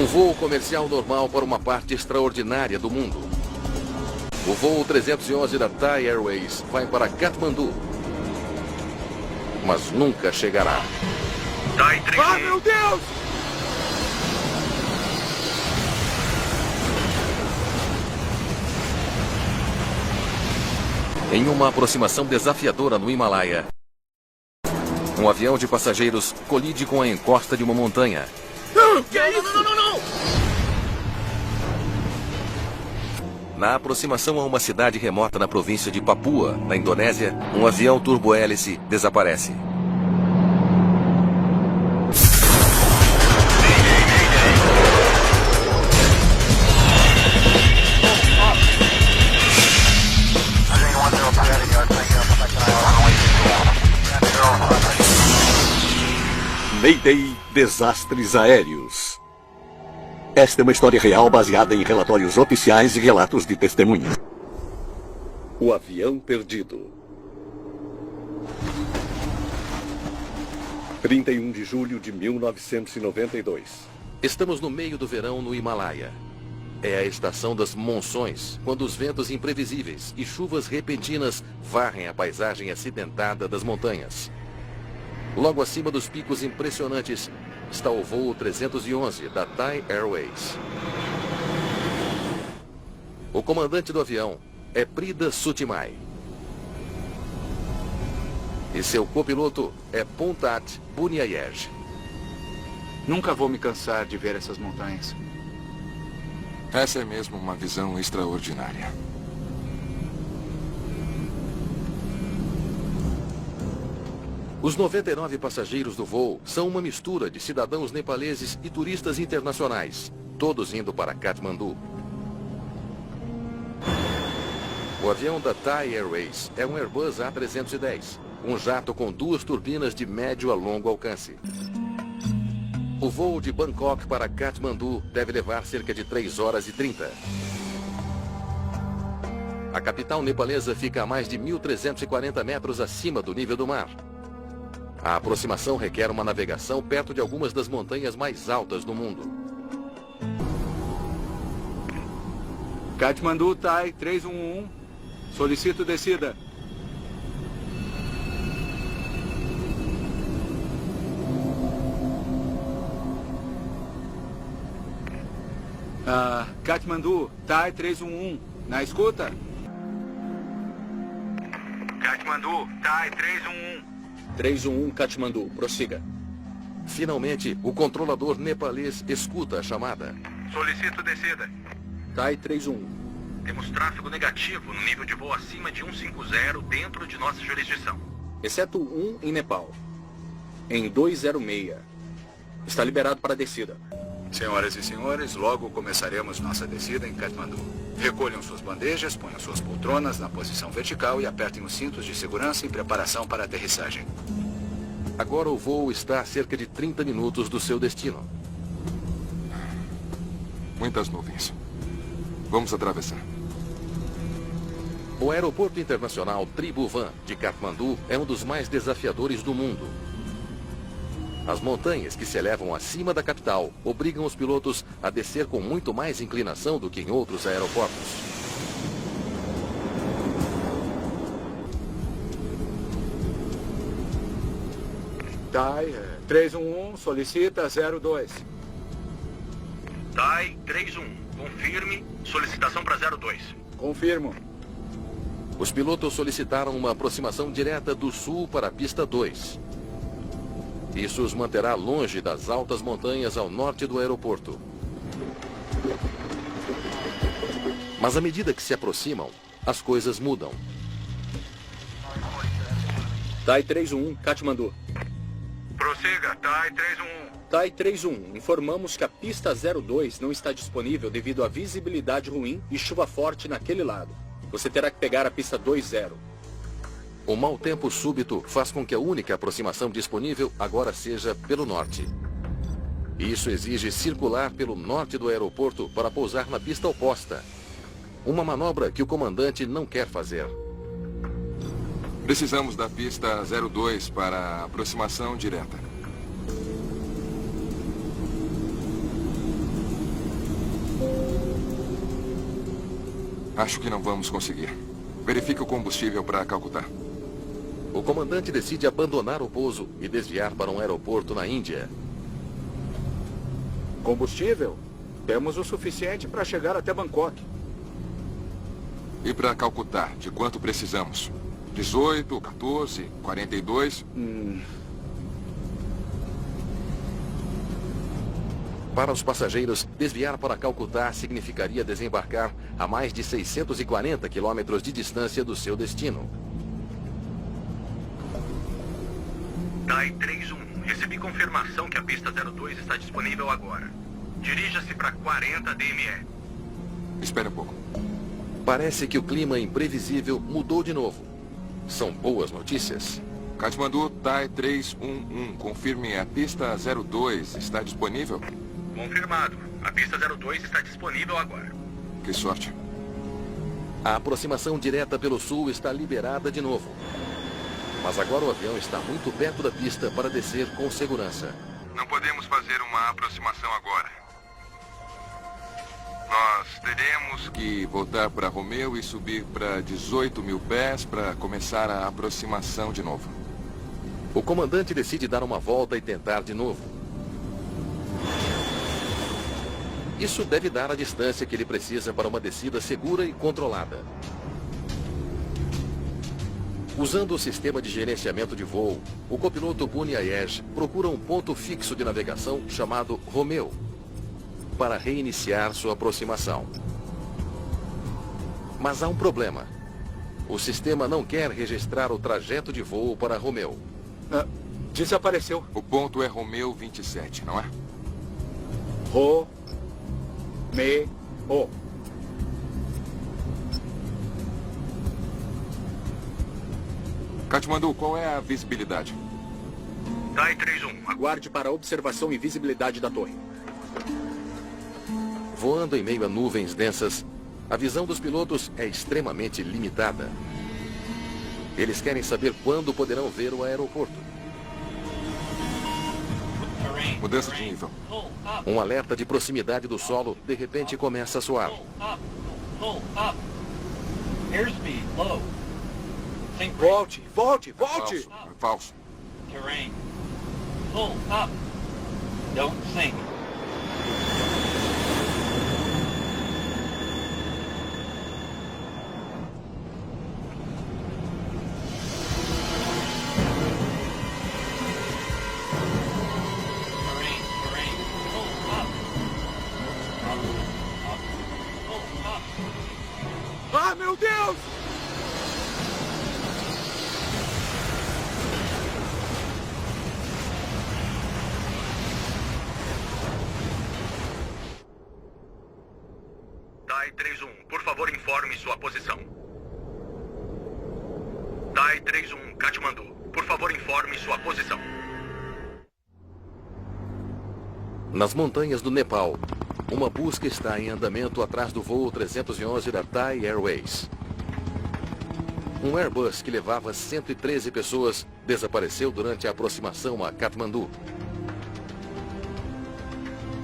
Um voo comercial normal para uma parte extraordinária do mundo. O voo 311 da Thai Airways vai para Katmandu, mas nunca chegará. Thai 311. Ah, meu Deus! Em uma aproximação desafiadora no Himalaia, um avião de passageiros colide com a encosta de uma montanha. Que é isso? Não! Na aproximação a uma cidade remota na província de Papua, na Indonésia, um avião turbohélice desaparece. Mayday Desastres Aéreos. Esta é uma história real baseada em relatórios oficiais e relatos de testemunhas. O avião perdido. 31 de julho de 1992. Estamos no meio do verão no Himalaia. É a estação das monções, quando os ventos imprevisíveis e chuvas repentinas varrem a paisagem acidentada das montanhas. Logo acima dos picos impressionantes está o voo 311 da Thai Airways. O comandante do avião é Prida Sutimai. E seu copiloto é Puntat Buniayej. Nunca vou me cansar de ver essas montanhas. Essa é mesmo uma visão extraordinária. Os 99 passageiros do voo são uma mistura de cidadãos nepaleses e turistas internacionais, todos indo para Katmandu. O avião da Thai Airways é um Airbus A310, um jato com 2 turbinas de médio a longo alcance. O voo de Bangkok para Katmandu deve levar cerca de 3 horas e 30. A capital nepalesa fica a mais de 1.340 metros acima do nível do mar. A aproximação requer uma navegação perto de algumas das montanhas mais altas do mundo. Katmandu, Thai 311. Solicito descida. Katmandu, Thai 311. Na escuta? Katmandu, Thai 311. 311 Katmandu, prossiga. Finalmente, o controlador nepalês escuta a chamada. Solicito descida. Thai 311. Temos tráfego negativo no nível de voo acima de 150 dentro de nossa jurisdição. Exceto 1 em Nepal. Em 206. Está liberado para descida. Senhoras e senhores, logo começaremos nossa descida em Katmandu. Recolham suas bandejas, ponham suas poltronas na posição vertical e apertem os cintos de segurança em preparação para a aterrissagem. Agora o voo está a cerca de 30 minutos do seu destino. Muitas nuvens. Vamos atravessar. O aeroporto internacional Tribhuvan de Katmandu é um dos mais desafiadores do mundo. As montanhas que se elevam acima da capital obrigam os pilotos a descer com muito mais inclinação do que em outros aeroportos. Thai 311, solicita 02. Thai 311. Confirme. Solicitação para 02. Confirmo. Os pilotos solicitaram uma aproximação direta do sul para a pista 2. Isso os manterá longe das altas montanhas ao norte do aeroporto. Mas à medida que se aproximam, as coisas mudam. Thai 311, Katmandu. Prossiga, Thai 311. Thai 311, informamos que a pista 02 não está disponível devido à visibilidade ruim e chuva forte naquele lado. Você terá que pegar a pista 20. O mau tempo súbito faz com que a única aproximação disponível agora seja pelo norte. Isso exige circular pelo norte do aeroporto para pousar na pista oposta. Uma manobra que o comandante não quer fazer. Precisamos da pista 02 para aproximação direta. Acho que não vamos conseguir. Verifique o combustível para Calcutá. O comandante decide abandonar o pouso e desviar para um aeroporto na Índia. Combustível? Temos o suficiente para chegar até Bangkok. E para Calcutá, de quanto precisamos? 18, 14, 42? Para os passageiros, desviar para Calcutá significaria desembarcar a mais de 640 quilômetros de distância do seu destino. DAI 311, recebi confirmação que a pista 02 está disponível agora. Dirija-se para 40 DME. Espere um pouco. Parece que o clima imprevisível mudou de novo. São boas notícias. Katmandu, DAI 311. Confirme, a pista 02 está disponível? Confirmado. A pista 02 está disponível agora. Que sorte. A aproximação direta pelo sul está liberada de novo. Mas agora o avião está muito perto da pista para descer com segurança. Não podemos fazer uma aproximação agora. Nós teremos que voltar para Romeu e subir para 18 mil pés para começar a aproximação de novo. O comandante decide dar uma volta e tentar de novo. Isso deve dar a distância que ele precisa para uma descida segura e controlada. Usando o sistema de gerenciamento de voo, o copiloto Buni Ayej procura um ponto fixo de navegação chamado Romeu para reiniciar sua aproximação. Mas há um problema. O sistema não quer registrar o trajeto de voo para Romeu. Desapareceu. O ponto é Romeu 27, não é? Romeu. Katmandu, qual é a visibilidade? DAI 311, Aguarde para a observação e visibilidade da torre. Voando em meio a nuvens densas, a visão dos pilotos é extremamente limitada. Eles querem saber quando poderão ver o aeroporto. Mudança de nível. Um alerta de proximidade do solo de repente começa a soar. Airspeed low. Volte, volte, volte! Falso. Falso. Terrain. Pull up. Don't sink. Terrain. Pull up. Pull up. Ah, meu Deus! DAI 311, por favor informe sua posição. DAI 311, Katmandu, por favor informe sua posição. Nas montanhas do Nepal, uma busca está em andamento atrás do voo 311 da Thai Airways. Um Airbus que levava 113 pessoas desapareceu durante a aproximação a Katmandu.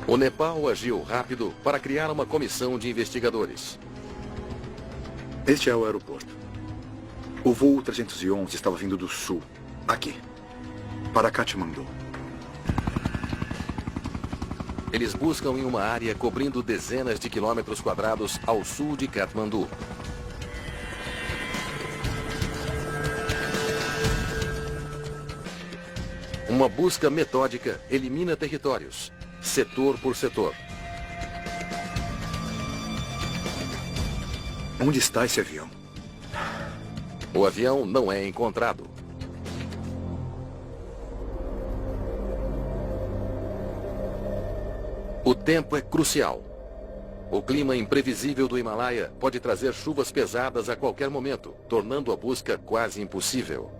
O Nepal agiu rápido para criar uma comissão de investigadores. Este é o aeroporto. O voo 311 estava vindo do sul, aqui, para Katmandu. Eles buscam em uma área cobrindo dezenas de quilômetros quadrados ao sul de Katmandu. Uma busca metódica elimina territórios, setor por setor. Onde está esse avião? O avião não é encontrado. O tempo é crucial. O clima imprevisível do Himalaia pode trazer chuvas pesadas a qualquer momento, tornando a busca quase impossível.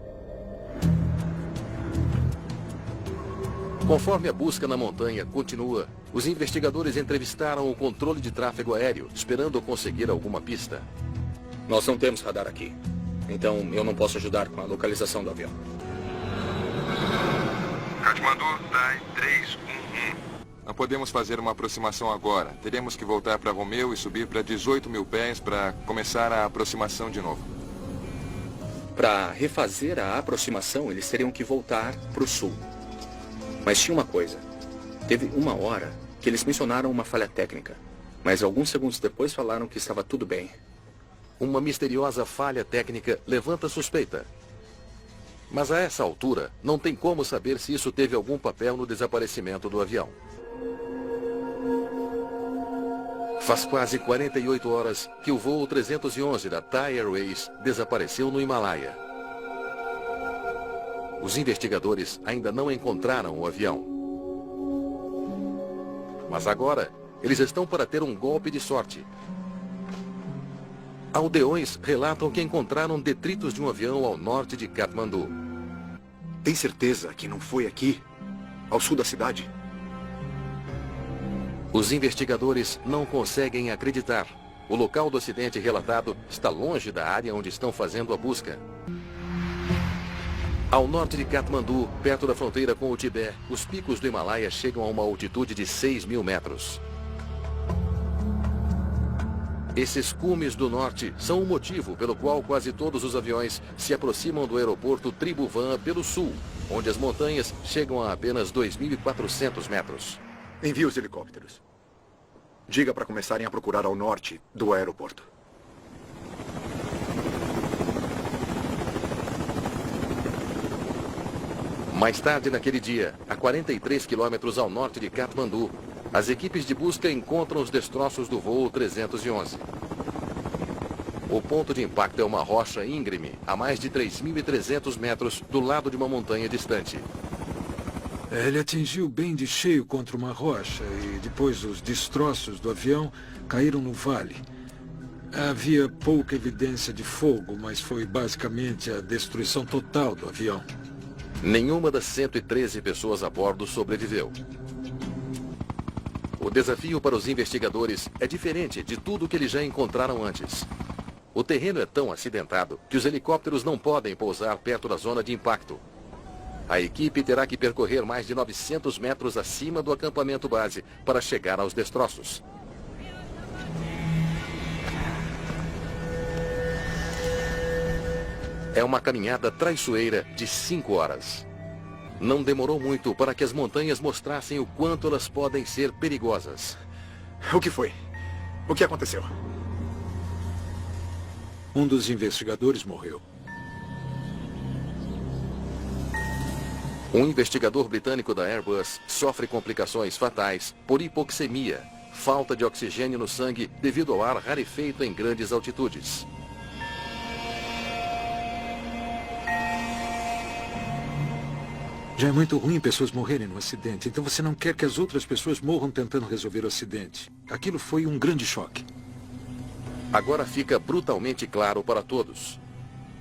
Conforme a busca na montanha continua, os investigadores entrevistaram o controle de tráfego aéreo, esperando conseguir alguma pista. Nós não temos radar aqui. Então eu não posso ajudar com a localização do avião. Katmandu, DAI 311. Não podemos fazer uma aproximação agora. Teremos que voltar para Romeu e subir para 18 mil pés para começar a aproximação de novo. Para refazer a aproximação, eles teriam que voltar para o sul. Mas tinha uma coisa. Teve uma hora que eles mencionaram uma falha técnica. Mas alguns segundos depois falaram que estava tudo bem. Uma misteriosa falha técnica levanta suspeita. Mas a essa altura, não tem como saber se isso teve algum papel no desaparecimento do avião. Faz quase 48 horas que o voo 311 da Thai Airways desapareceu no Himalaia. Os investigadores ainda não encontraram o avião. Mas agora, eles estão para ter um golpe de sorte. Aldeões relatam que encontraram detritos de um avião ao norte de Katmandu. Tem certeza que não foi aqui? Ao sul da cidade? Os investigadores não conseguem acreditar. O local do acidente relatado está longe da área onde estão fazendo a busca. Ao norte de Katmandu, perto da fronteira com o Tibete, os picos do Himalaia chegam a uma altitude de 6.000 metros. Esses cumes do norte são o motivo pelo qual quase todos os aviões se aproximam do aeroporto Tribhuvan pelo sul, onde as montanhas chegam a apenas 2.400 metros. Envie os helicópteros. Diga para começarem a procurar ao norte do aeroporto. Mais tarde naquele dia, a 43 quilômetros ao norte de Katmandu, as equipes de busca encontram os destroços do voo 311. O ponto de impacto é uma rocha íngreme, a mais de 3.300 metros do lado de uma montanha distante. Ele atingiu bem de cheio contra uma rocha e depois os destroços do avião caíram no vale. Havia pouca evidência de fogo, mas foi basicamente a destruição total do avião. Nenhuma das 113 pessoas a bordo sobreviveu. O desafio para os investigadores é diferente de tudo que eles já encontraram antes. O terreno é tão acidentado que os helicópteros não podem pousar perto da zona de impacto. A equipe terá que percorrer mais de 900 metros acima do acampamento base para chegar aos destroços. É uma caminhada traiçoeira de 5 horas. Não demorou muito para que as montanhas mostrassem o quanto elas podem ser perigosas. O que foi? O que aconteceu? Um dos investigadores morreu. Um investigador britânico da Airbus sofre complicações fatais por hipoxemia, falta de oxigênio no sangue devido ao ar rarefeito em grandes altitudes. Já é muito ruim pessoas morrerem no acidente, então você não quer que as outras pessoas morram tentando resolver o acidente. Aquilo foi um grande choque. Agora fica brutalmente claro para todos.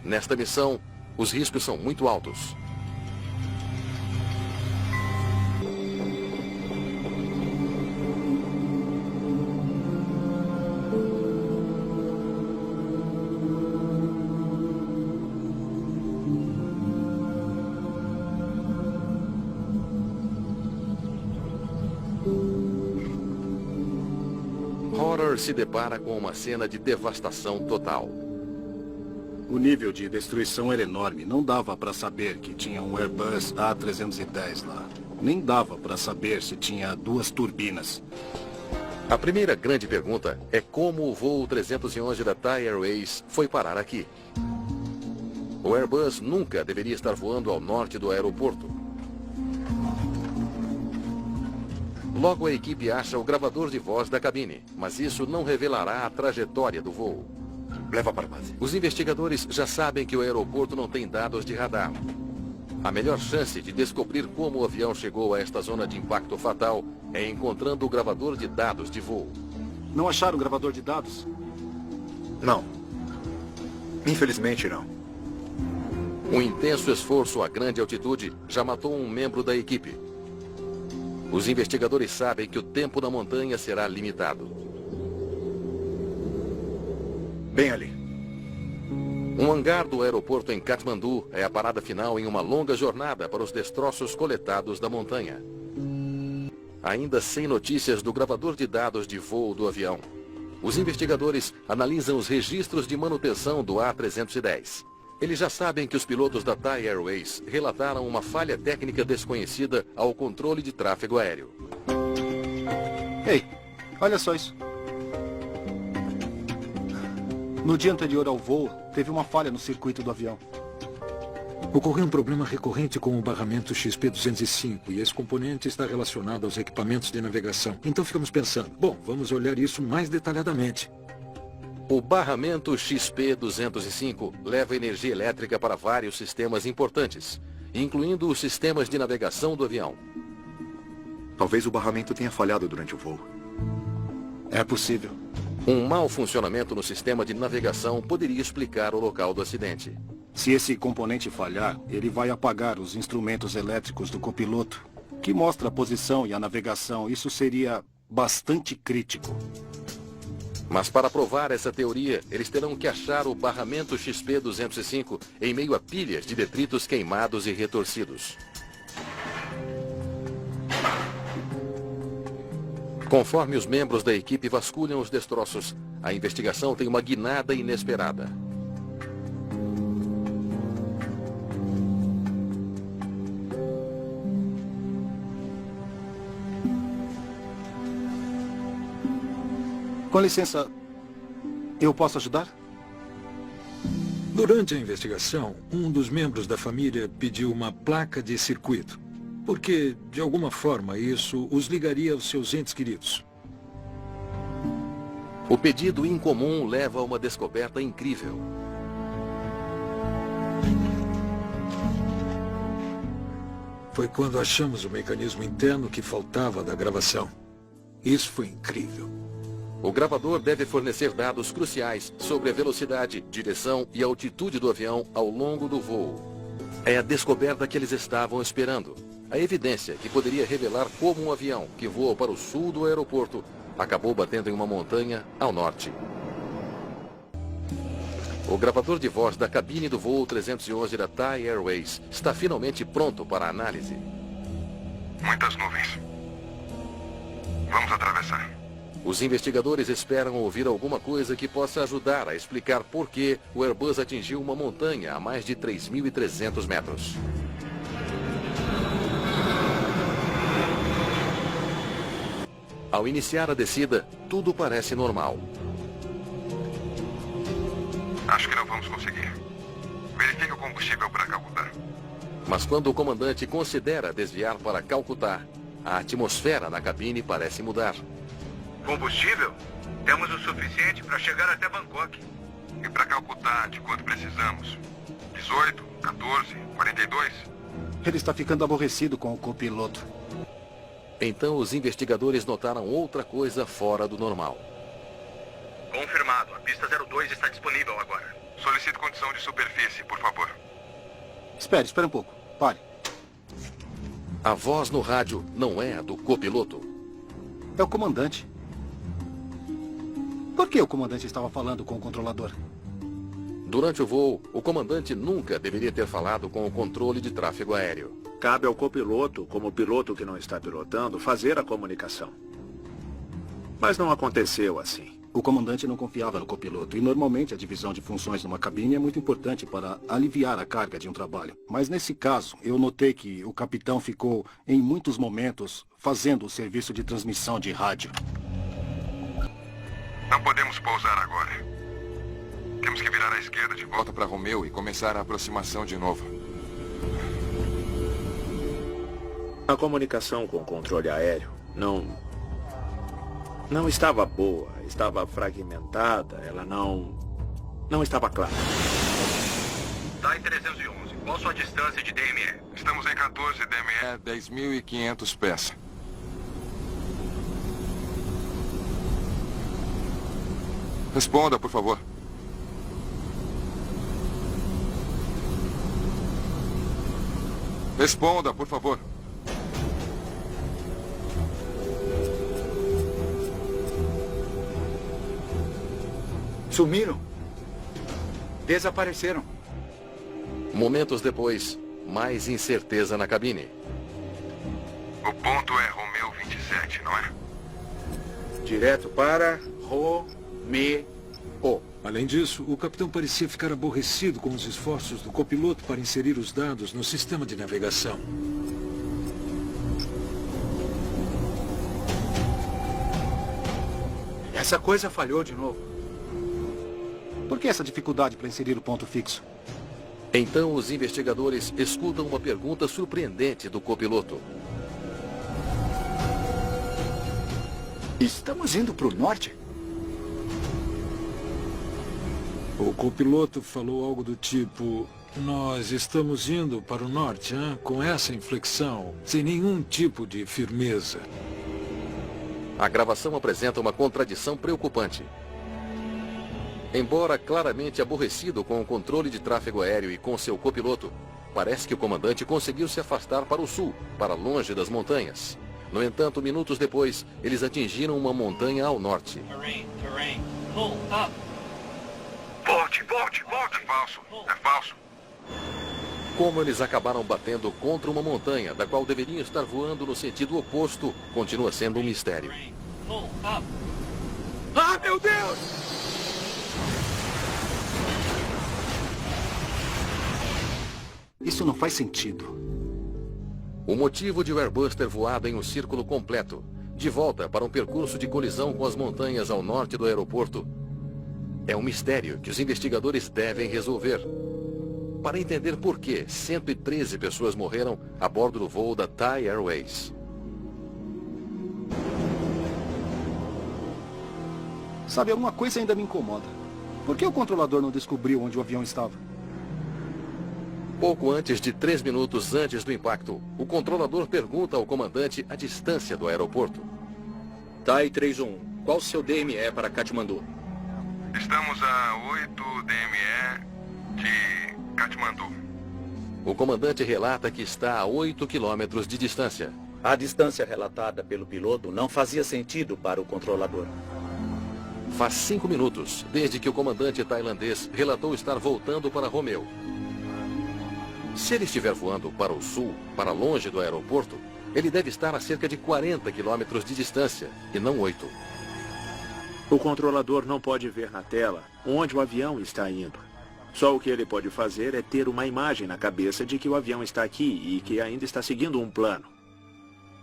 Nesta missão, os riscos são muito altos. Horror se depara com uma cena de devastação total. O nível de destruição era enorme. Não dava para saber que tinha um Airbus A310 lá. Nem dava para saber se tinha 2 turbinas. A primeira grande pergunta é como o voo 311 da Thai Airways foi parar aqui. O Airbus nunca deveria estar voando ao norte do aeroporto. Logo a equipe acha o gravador de voz da cabine, mas isso não revelará a trajetória do voo. Leva para a base. Os investigadores já sabem que o aeroporto não tem dados de radar. A melhor chance de descobrir como o avião chegou a esta zona de impacto fatal é encontrando o gravador de dados de voo. Não acharam o gravador de dados? Não. Infelizmente não. Um intenso esforço a grande altitude já matou um membro da equipe. Os investigadores sabem que o tempo na montanha será limitado. Bem ali. Um hangar do aeroporto em Katmandu é a parada final em uma longa jornada para os destroços coletados da montanha. ainda sem notícias do gravador de dados de voo do avião. Os investigadores analisam os registros de manutenção do A310. Eles já sabem que os pilotos da Thai Airways relataram uma falha técnica desconhecida ao controle de tráfego aéreo. Ei, olha só isso. No dia anterior ao voo, teve uma falha no circuito do avião. Ocorreu um problema recorrente com o barramento XP205 e esse componente está relacionado aos equipamentos de navegação. Então ficamos pensando, bom, vamos olhar isso mais detalhadamente. O barramento XP205 leva energia elétrica para vários sistemas importantes, incluindo os sistemas de navegação do avião. Talvez o barramento tenha falhado durante o voo. É possível. Um mau funcionamento no sistema de navegação poderia explicar o local do acidente. Se esse componente falhar, ele vai apagar os instrumentos elétricos do copiloto, que mostra a posição e a navegação. Isso seria bastante crítico. Mas para provar essa teoria, eles terão que achar o barramento XP205 em meio a pilhas de detritos queimados e retorcidos. Conforme os membros da equipe vasculham os destroços, a investigação tem uma guinada inesperada. Com licença, eu posso ajudar? Durante a investigação, um dos membros da família pediu uma placa de circuito, porque, de alguma forma, isso os ligaria aos seus entes queridos. O pedido incomum leva a uma descoberta incrível. Foi quando achamos o mecanismo interno que faltava da gravação. Isso foi incrível. O gravador deve fornecer dados cruciais sobre a velocidade, direção e altitude do avião ao longo do voo. É a descoberta que eles estavam esperando. A evidência que poderia revelar como um avião que voa para o sul do aeroporto acabou batendo em uma montanha ao norte. O gravador de voz da cabine do voo 311 da Thai Airways está finalmente pronto para a análise. Muitas nuvens. Vamos atravessar. Os investigadores esperam ouvir alguma coisa que possa ajudar a explicar por que o Airbus atingiu uma montanha a mais de 3.300 metros. Ao iniciar a descida, tudo parece normal. Acho que não vamos conseguir. Verifique o combustível para Calcutá. Mas quando o comandante considera desviar para Calcutá, a atmosfera na cabine parece mudar. Combustível? Temos o suficiente para chegar até Bangkok. E para Calcutá, de quanto precisamos? 18, 14, 42? Ele está ficando aborrecido com o copiloto. Então os investigadores notaram outra coisa fora do normal. Confirmado. A pista 02 está disponível agora. Solicito condição de superfície, por favor. Espere um pouco. Pare. A voz no rádio não é a do copiloto. É o comandante. Por que o comandante estava falando com o controlador? Durante o voo, o comandante nunca deveria ter falado com o controle de tráfego aéreo. Cabe ao copiloto, como piloto que não está pilotando, fazer a comunicação. Mas não aconteceu assim. O comandante não confiava no copiloto e normalmente a divisão de funções numa cabine é muito importante para aliviar a carga de um trabalho. Mas nesse caso, eu notei que o capitão ficou, em muitos momentos, fazendo o serviço de transmissão de rádio. Não podemos pousar agora. Temos que virar à esquerda de volta. Volta para Romeu e começar a aproximação de novo. A comunicação com o controle aéreo não estava boa, estava fragmentada, ela não estava clara. Thai 311, qual sua distância de DME? Estamos em 14 DME. É 10.500 pés. Responda, por favor. Responda, por favor. Sumiram. Desapareceram. Momentos depois, mais incerteza na cabine. O ponto é Romeu 27. reset, não é? Direto para Romeo. Além disso, o capitão parecia ficar aborrecido com os esforços do copiloto para inserir os dados no sistema de navegação. Essa coisa falhou de novo. Por que essa dificuldade para inserir o ponto fixo? Então os investigadores escutam uma pergunta surpreendente do copiloto. Estamos indo para o norte? O copiloto falou algo do tipo: nós estamos indo para o norte, hein? Com essa inflexão, sem nenhum tipo de firmeza. A gravação apresenta uma contradição preocupante. Embora claramente aborrecido com o controle de tráfego aéreo e com seu copiloto, parece que o comandante conseguiu se afastar para o sul, para longe das montanhas. No entanto, minutos depois, eles atingiram uma montanha ao norte. Terrain. Pull up. Volte, volte, volte. É falso, é falso. Como eles acabaram batendo contra uma montanha, da qual deveriam estar voando no sentido oposto, continua sendo um mistério. Pull up. Ah, meu Deus! Isso não faz sentido. O motivo de o Airbus ter voado em um círculo completo, de volta para um percurso de colisão com as montanhas ao norte do aeroporto, é um mistério que os investigadores devem resolver. Para entender por que 113 pessoas morreram a bordo do voo da Thai Airways. Sabe, alguma coisa ainda me incomoda. Por que o controlador não descobriu onde o avião estava? Pouco antes de 3 minutos antes do impacto, o controlador pergunta ao comandante a distância do aeroporto. Thai 311, qual o seu DME para Katmandu? Estamos a 8 DME de Katmandu. O comandante relata que está a 8 quilômetros de distância. A distância relatada pelo piloto não fazia sentido para o controlador. Faz 5 minutos desde que o comandante tailandês relatou estar voltando para Romeo. Se ele estiver voando para o sul, para longe do aeroporto, ele deve estar a cerca de 40 quilômetros de distância, e não 8. O controlador não pode ver na tela onde o avião está indo. Só o que ele pode fazer é ter uma imagem na cabeça de que o avião está aqui e que ainda está seguindo um plano.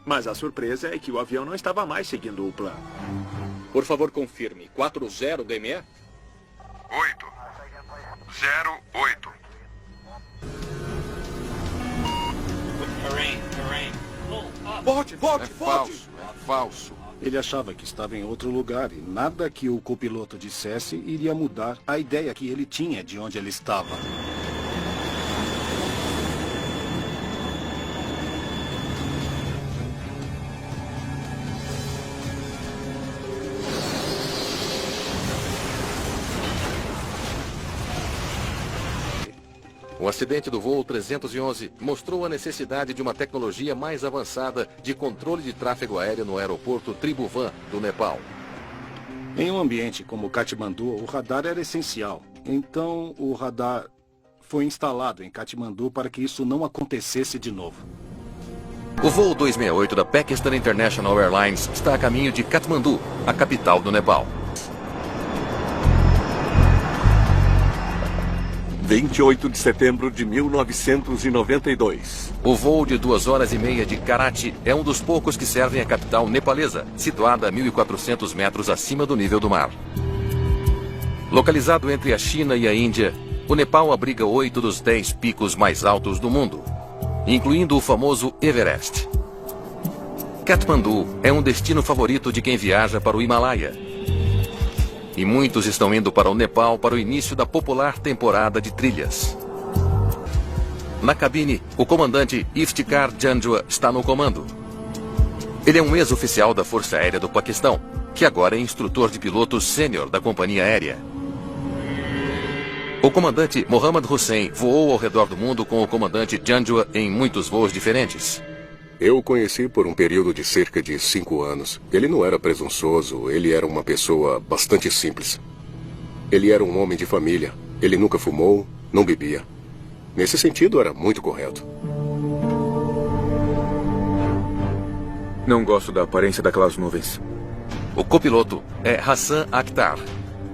Mas a surpresa é que o avião não estava mais seguindo o plano. Por favor, confirme. 40 DME? 8. 08. Terrain. Pull up. Volte, volte, É volte! falso, é falso. Ele achava que estava em outro lugar e nada que o copiloto dissesse iria mudar a ideia que ele tinha de onde ele estava. O acidente do voo 311 mostrou a necessidade de uma tecnologia mais avançada de controle de tráfego aéreo no aeroporto Tribhuvan, do Nepal. Em um ambiente como Katmandu, o radar era essencial. Então, o radar foi instalado em Katmandu para que isso não acontecesse de novo. O voo 268 da Pakistan International Airlines está a caminho de Katmandu, a capital do Nepal. 28 de setembro de 1992. O voo de 2h30 de Karachi é um dos poucos que servem a capital nepalesa, situada a 1.400 metros acima do nível do mar. Localizado entre a China e a Índia, o Nepal abriga 8 dos 10 picos mais altos do mundo, incluindo o famoso Everest. Katmandu é um destino favorito de quem viaja para o Himalaia. E muitos estão indo para o Nepal para o início da popular temporada de trilhas. Na cabine, o comandante Iftikhar Janjua está no comando. Ele é um ex-oficial da Força Aérea do Paquistão, que agora é instrutor de pilotos sênior da companhia aérea. O comandante Mohammad Hussain voou ao redor do mundo com o comandante Janjua em muitos voos diferentes. Eu o conheci por um período de cerca de 5 anos. Ele não era presunçoso, ele era uma pessoa bastante simples. Ele era um homem de família. Ele nunca fumou, não bebia. Nesse sentido, era muito correto. Não gosto da aparência daquelas nuvens. O copiloto é Hassan Akhtar,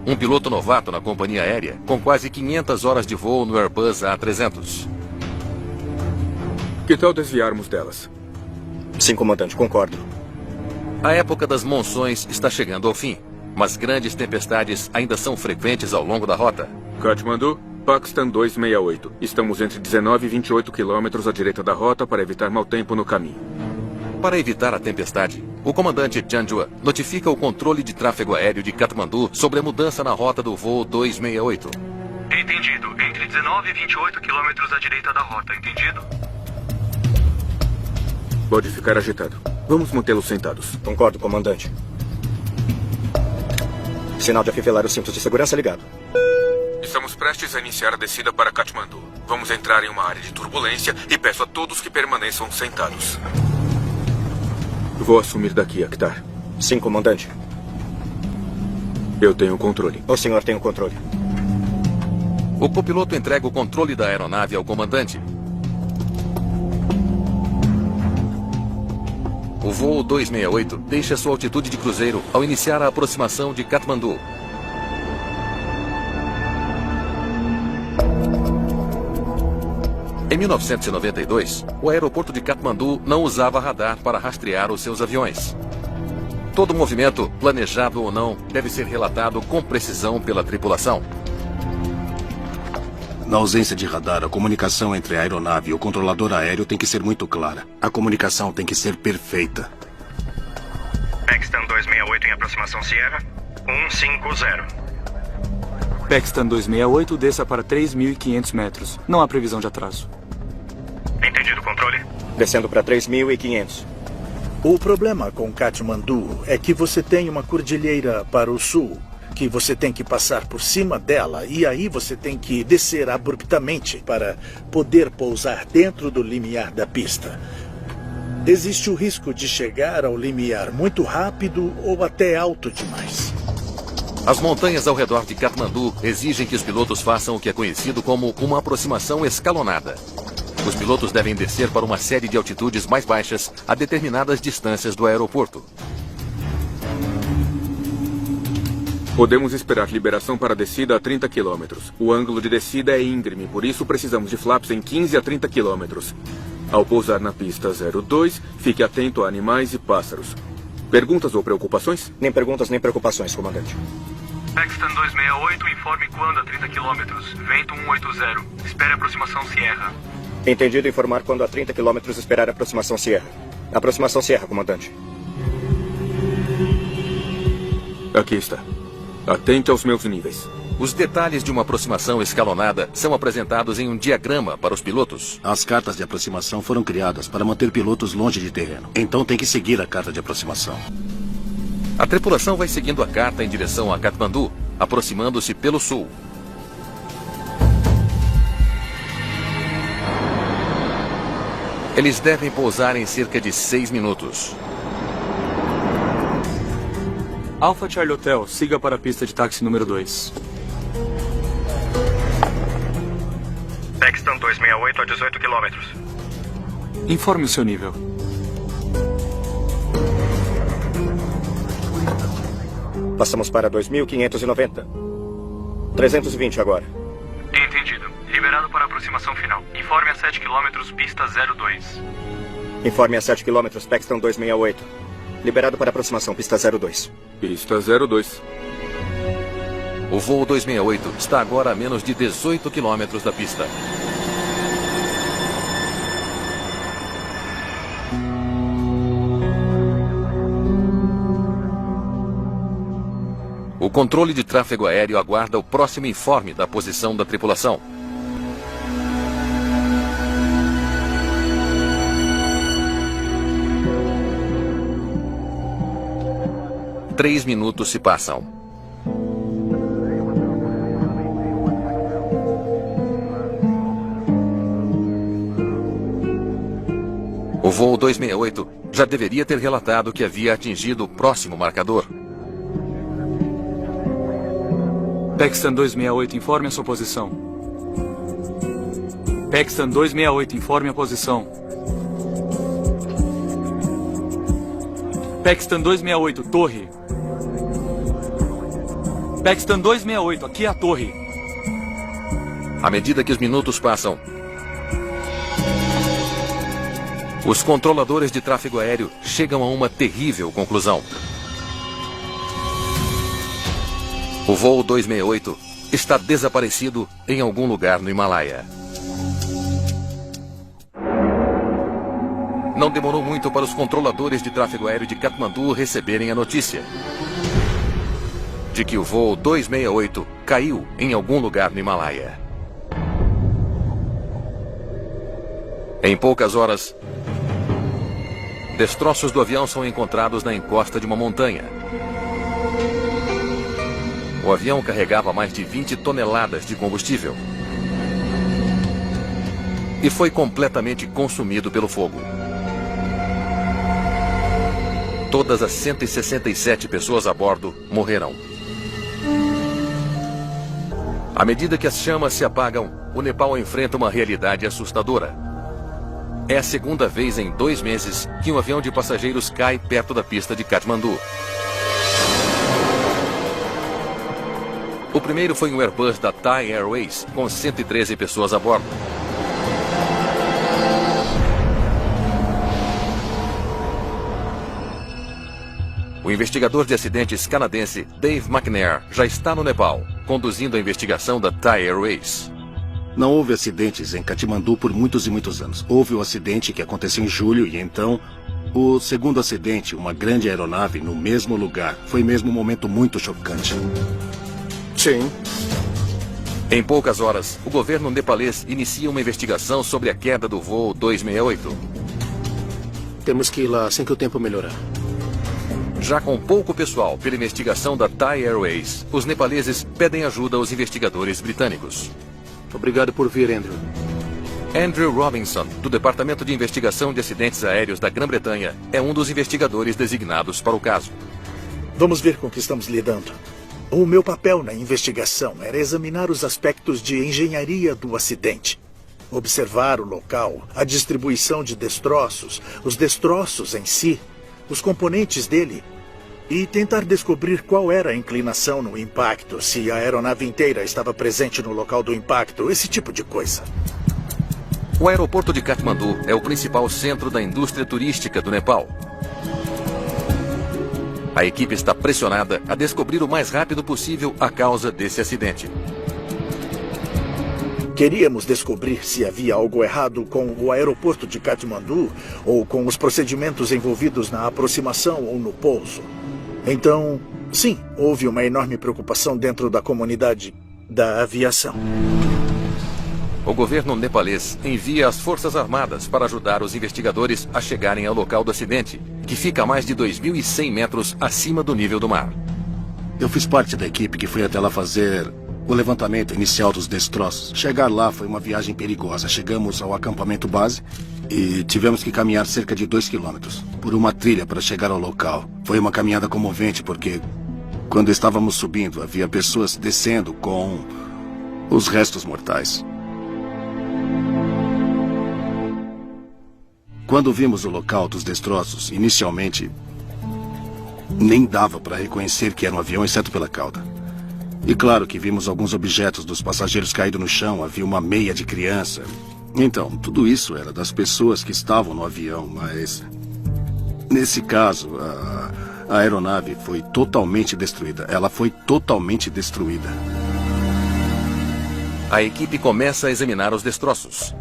um piloto novato na companhia aérea, com quase 500 horas de voo no Airbus A300. Que tal desviarmos delas? Sim, comandante, concordo. A época das monções está chegando ao fim, mas grandes tempestades ainda são frequentes ao longo da rota. Kathmandu, Pakistan 268. Estamos entre 19 e 28 quilômetros à direita da rota para evitar mau tempo no caminho. Para evitar a tempestade, o comandante Chandua notifica o controle de tráfego aéreo de Kathmandu sobre a mudança na rota do voo 268. Entendido. Entre 19 e 28 quilômetros à direita da rota, entendido? Pode ficar agitado. Vamos mantê-los sentados. Concordo, comandante. Sinal de afivelar os cintos de segurança ligado. Estamos prestes a iniciar a descida para Kathmandu. Vamos entrar em uma área de turbulência e peço a todos que permaneçam sentados. Vou assumir daqui, Akhtar. Sim, comandante. Eu tenho o controle. O senhor tem o controle. O copiloto entrega o controle da aeronave ao comandante. O voo 268 deixa sua altitude de cruzeiro ao iniciar a aproximação de Kathmandu. Em 1992, o aeroporto de Kathmandu não usava radar para rastrear os seus aviões. Todo movimento, planejado ou não, deve ser relatado com precisão pela tripulação. Na ausência de radar, a comunicação entre a aeronave e o controlador aéreo tem que ser muito clara. A comunicação tem que ser perfeita. Pakistan 268 em aproximação Sierra. 150. Pakistan 268 desça para 3.500 metros. Não há previsão de atraso. Entendido, controle? Descendo para 3.500. O problema com Kathmandu é que você tem uma cordilheira para o sul, que você tem que passar por cima dela, e aí você tem que descer abruptamente para poder pousar dentro do limiar da pista. Existe o risco de chegar ao limiar muito rápido ou até alto demais. As montanhas ao redor de Kathmandu exigem que os pilotos façam o que é conhecido como uma aproximação escalonada. Os pilotos devem descer para uma série de altitudes mais baixas a determinadas distâncias do aeroporto. Podemos esperar liberação para descida a 30 km. O ângulo de descida é íngreme, por isso precisamos de flaps em 15 a 30 km. Ao pousar na pista 02, fique atento a animais e pássaros. Perguntas ou preocupações? Nem perguntas nem preocupações, comandante. Pakistan 268, informe quando a 30 km. Vento 180. Espere a aproximação Sierra. Entendido, informar quando a 30 km esperar a aproximação Sierra. Aproximação Sierra, comandante. Aqui está. Atente aos meus níveis. Os detalhes de uma aproximação escalonada são apresentados em um diagrama para os pilotos. As cartas de aproximação foram criadas para manter pilotos longe de terreno. Então tem que seguir a carta de aproximação. A tripulação vai seguindo a carta em direção a Kathmandu, aproximando-se pelo sul. Eles devem pousar em cerca de 6 minutos. Alpha Charlie Hotel, siga para a pista de táxi número 2. Pakistan 268 a 18 km. Informe o seu nível. Passamos para 2.590. 320 agora. Entendido. Liberado para a aproximação final. Informe a 7 km, pista 02. Informe a 7 km, Pakistan 268. Liberado para aproximação, pista 02. Pista 02. O voo 268 está agora a menos de 18 quilômetros da pista. O controle de tráfego aéreo aguarda o próximo informe da posição da tripulação. Três minutos se passam. O voo 268 já deveria ter relatado que havia atingido o próximo marcador. Pakistan 268, informe a sua posição. Pakistan 268, informe a posição. Paxton 268, torre. Paxton 268, aqui é a torre. À medida que os minutos passam, os controladores de tráfego aéreo chegam a uma terrível conclusão. O voo 268 está desaparecido em algum lugar no Himalaia. Não demorou muito para os controladores de tráfego aéreo de Katmandu receberem a notícia de que o voo 268 caiu em algum lugar no Himalaia. Em poucas horas, destroços do avião são encontrados na encosta de uma montanha. O avião carregava mais de 20 toneladas de combustível e foi completamente consumido pelo fogo. Todas as 167 pessoas a bordo morreram. À medida que as chamas se apagam, o Nepal enfrenta uma realidade assustadora. É a segunda vez em 2 meses que um avião de passageiros cai perto da pista de Katmandu. O primeiro foi um Airbus da Thai Airways, com 113 pessoas a bordo. O investigador de acidentes canadense Dave McNair já está no Nepal, conduzindo a investigação da Thai Airways. Não houve acidentes em Katmandu por muitos e muitos anos. Houve o acidente que aconteceu em julho e então o segundo acidente, uma grande aeronave no mesmo lugar. Foi mesmo um momento muito chocante. Sim. Em poucas horas, o governo nepalês inicia uma investigação sobre a queda do voo 268. Temos que ir lá assim que o tempo melhorar. Já com pouco pessoal pela investigação da Thai Airways, os nepaleses pedem ajuda aos investigadores britânicos. Obrigado por vir, Andrew. Andrew Robinson, do Departamento de Investigação de Acidentes Aéreos da Grã-Bretanha, é um dos investigadores designados para o caso. Vamos ver com o que estamos lidando. O meu papel na investigação era examinar os aspectos de engenharia do acidente. Observar o local, a distribuição de destroços, os destroços em si, os componentes dele, e tentar descobrir qual era a inclinação no impacto, se a aeronave inteira estava presente no local do impacto, esse tipo de coisa. O aeroporto de Katmandu é o principal centro da indústria turística do Nepal. A equipe está pressionada a descobrir o mais rápido possível a causa desse acidente. Queríamos descobrir se havia algo errado com o aeroporto de Katmandu ou com os procedimentos envolvidos na aproximação ou no pouso. Então, sim, houve uma enorme preocupação dentro da comunidade da aviação. O governo nepalês envia as Forças Armadas para ajudar os investigadores a chegarem ao local do acidente, que fica a mais de 2.100 metros acima do nível do mar. Eu fiz parte da equipe que foi até lá fazer o levantamento inicial dos destroços. Chegar lá foi uma viagem perigosa. Chegamos ao acampamento base e tivemos que caminhar cerca de 2 quilômetros por uma trilha para chegar ao local. Foi uma caminhada comovente porque quando estávamos subindo havia pessoas descendo com os restos mortais. Quando vimos o local dos destroços, inicialmente nem dava para reconhecer que era um avião, exceto pela cauda. E claro que vimos alguns objetos dos passageiros caídos no chão, havia uma meia de criança. Então, tudo isso era das pessoas que estavam no avião, mas nesse caso, a aeronave foi totalmente destruída. Ela foi totalmente destruída. A equipe começa a examinar os destroços.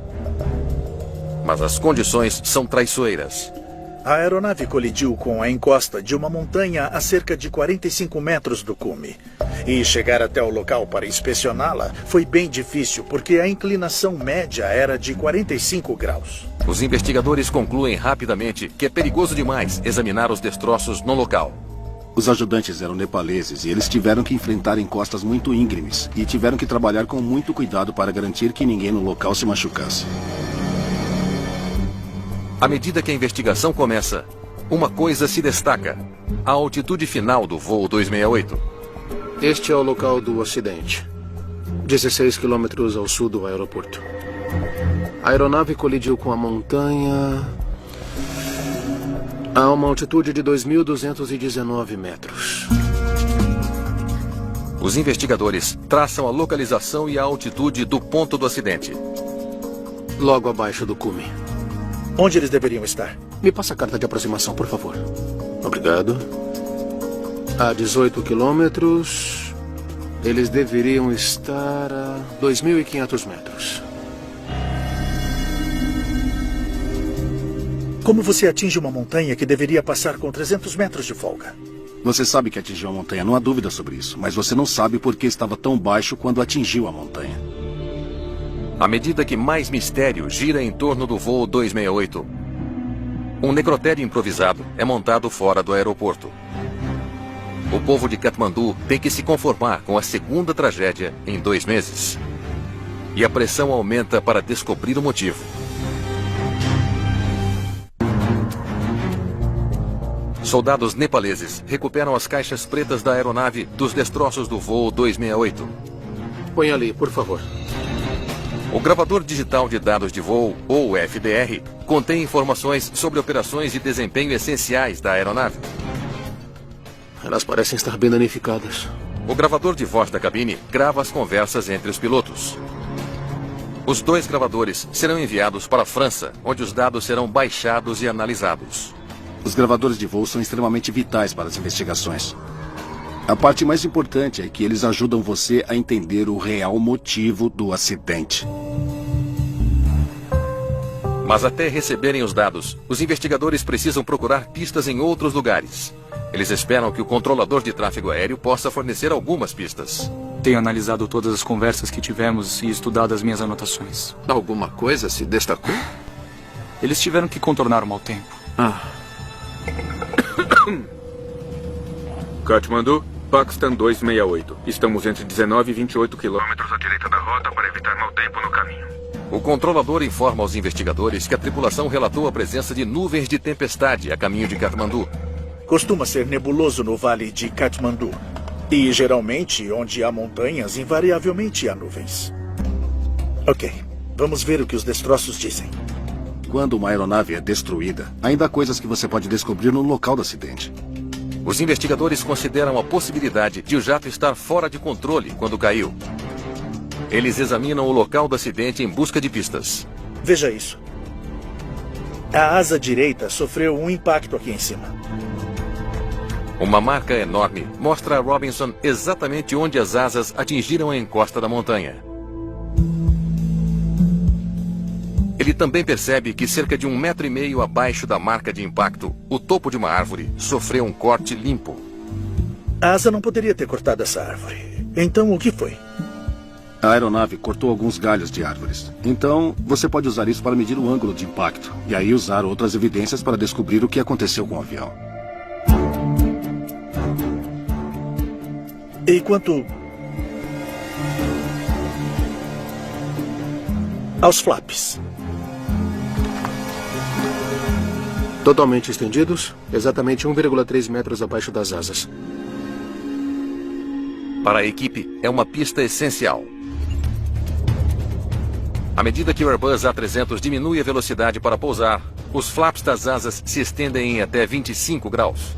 Mas as condições são traiçoeiras. A aeronave colidiu com a encosta de uma montanha a cerca de 45 metros do cume. E chegar até o local para inspecioná-la foi bem difícil, porque a inclinação média era de 45 graus. Os investigadores concluem rapidamente que é perigoso demais examinar os destroços no local. Os ajudantes eram nepaleses e eles tiveram que enfrentar encostas muito íngremes e tiveram que trabalhar com muito cuidado para garantir que ninguém no local se machucasse. À medida que a investigação começa, uma coisa se destaca: a altitude final do voo 268. Este é o local do acidente. 16 quilômetros ao sul do aeroporto. A aeronave colidiu com a montanha A uma altitude de 2.219 metros. Os investigadores traçam a localização e a altitude do ponto do acidente. Logo abaixo do cume. Onde eles deveriam estar? Me passa a carta de aproximação, por favor. Obrigado. A 18 quilômetros, eles deveriam estar a 2.500 metros. Como você atinge uma montanha que deveria passar com 300 metros de folga? Você sabe que atingiu a montanha, não há dúvida sobre isso. Mas você não sabe por que estava tão baixo quando atingiu a montanha. À medida que mais mistério gira em torno do voo 268, um necrotério improvisado é montado fora do aeroporto. O povo de Katmandu tem que se conformar com a segunda tragédia em 2 meses. E a pressão aumenta para descobrir o motivo. Soldados nepaleses recuperam as caixas pretas da aeronave dos destroços do voo 268. Põe ali, por favor. O gravador digital de dados de voo, ou FDR, contém informações sobre operações de desempenho essenciais da aeronave. Elas parecem estar bem danificadas. O gravador de voz da cabine grava as conversas entre os pilotos. Os 2 gravadores serão enviados para a França, onde os dados serão baixados e analisados. Os gravadores de voo são extremamente vitais para as investigações. A parte mais importante é que eles ajudam você a entender o real motivo do acidente. Mas até receberem os dados, os investigadores precisam procurar pistas em outros lugares. Eles esperam que o controlador de tráfego aéreo possa fornecer algumas pistas. Tenho analisado todas as conversas que tivemos e estudado as minhas anotações. Alguma coisa se destacou? Eles tiveram que contornar o mau tempo. Katmandu, Paxtan 268. Estamos entre 19 e 28 quilômetros à direita da rota para evitar mau tempo no caminho. O controlador informa aos investigadores que a tripulação relatou a presença de nuvens de tempestade a caminho de Katmandu. Costuma ser nebuloso no vale de Katmandu. E, geralmente, onde há montanhas, invariavelmente há nuvens. Ok, vamos ver o que os destroços dizem. Quando uma aeronave é destruída, ainda há coisas que você pode descobrir no local do acidente. Os investigadores consideram a possibilidade de o jato estar fora de controle quando caiu. Eles examinam o local do acidente em busca de pistas. Veja isso. A asa direita sofreu um impacto aqui em cima. Uma marca enorme mostra a Robinson exatamente onde as asas atingiram a encosta da montanha. Ele também percebe que cerca de 1,5 metro abaixo da marca de impacto, o topo de uma árvore sofreu um corte limpo. A asa não poderia ter cortado essa árvore. Então, o que foi? A aeronave cortou alguns galhos de árvores. Então, você pode usar isso para medir o ângulo de impacto. E aí usar outras evidências para descobrir o que aconteceu com o avião. E quanto aos flaps? Totalmente estendidos, exatamente 1,3 metros abaixo das asas. Para a equipe, é uma pista essencial. À medida que o Airbus A300 diminui a velocidade para pousar, os flaps das asas se estendem em até 25 graus.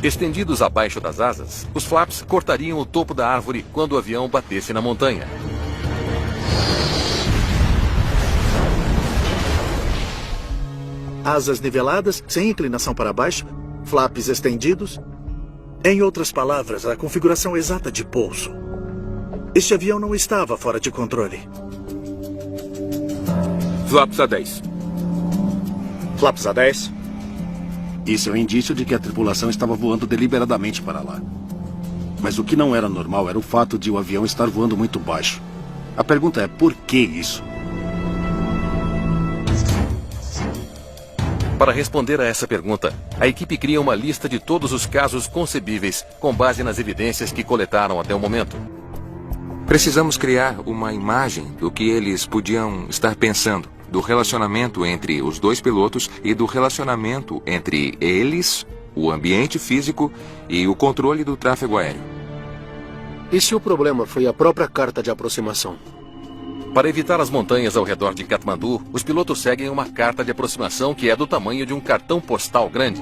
Estendidos abaixo das asas, os flaps cortariam o topo da árvore quando o avião batesse na montanha. Asas niveladas, sem inclinação para baixo, flaps estendidos. Em outras palavras, a configuração exata de pouso. Este avião não estava fora de controle. Flaps a 10. Flaps a 10? Isso é um indício de que a tripulação estava voando deliberadamente para lá. Mas o que não era normal era o fato de o avião estar voando muito baixo. A pergunta é, por que isso? Para responder a essa pergunta, a equipe cria uma lista de todos os casos concebíveis com base nas evidências que coletaram até o momento. Precisamos criar uma imagem do que eles podiam estar pensando, do relacionamento entre os 2 pilotos e do relacionamento entre eles, o ambiente físico e o controle do tráfego aéreo. E se o problema foi a própria carta de aproximação? Para evitar as montanhas ao redor de Katmandu, os pilotos seguem uma carta de aproximação que é do tamanho de um cartão postal grande.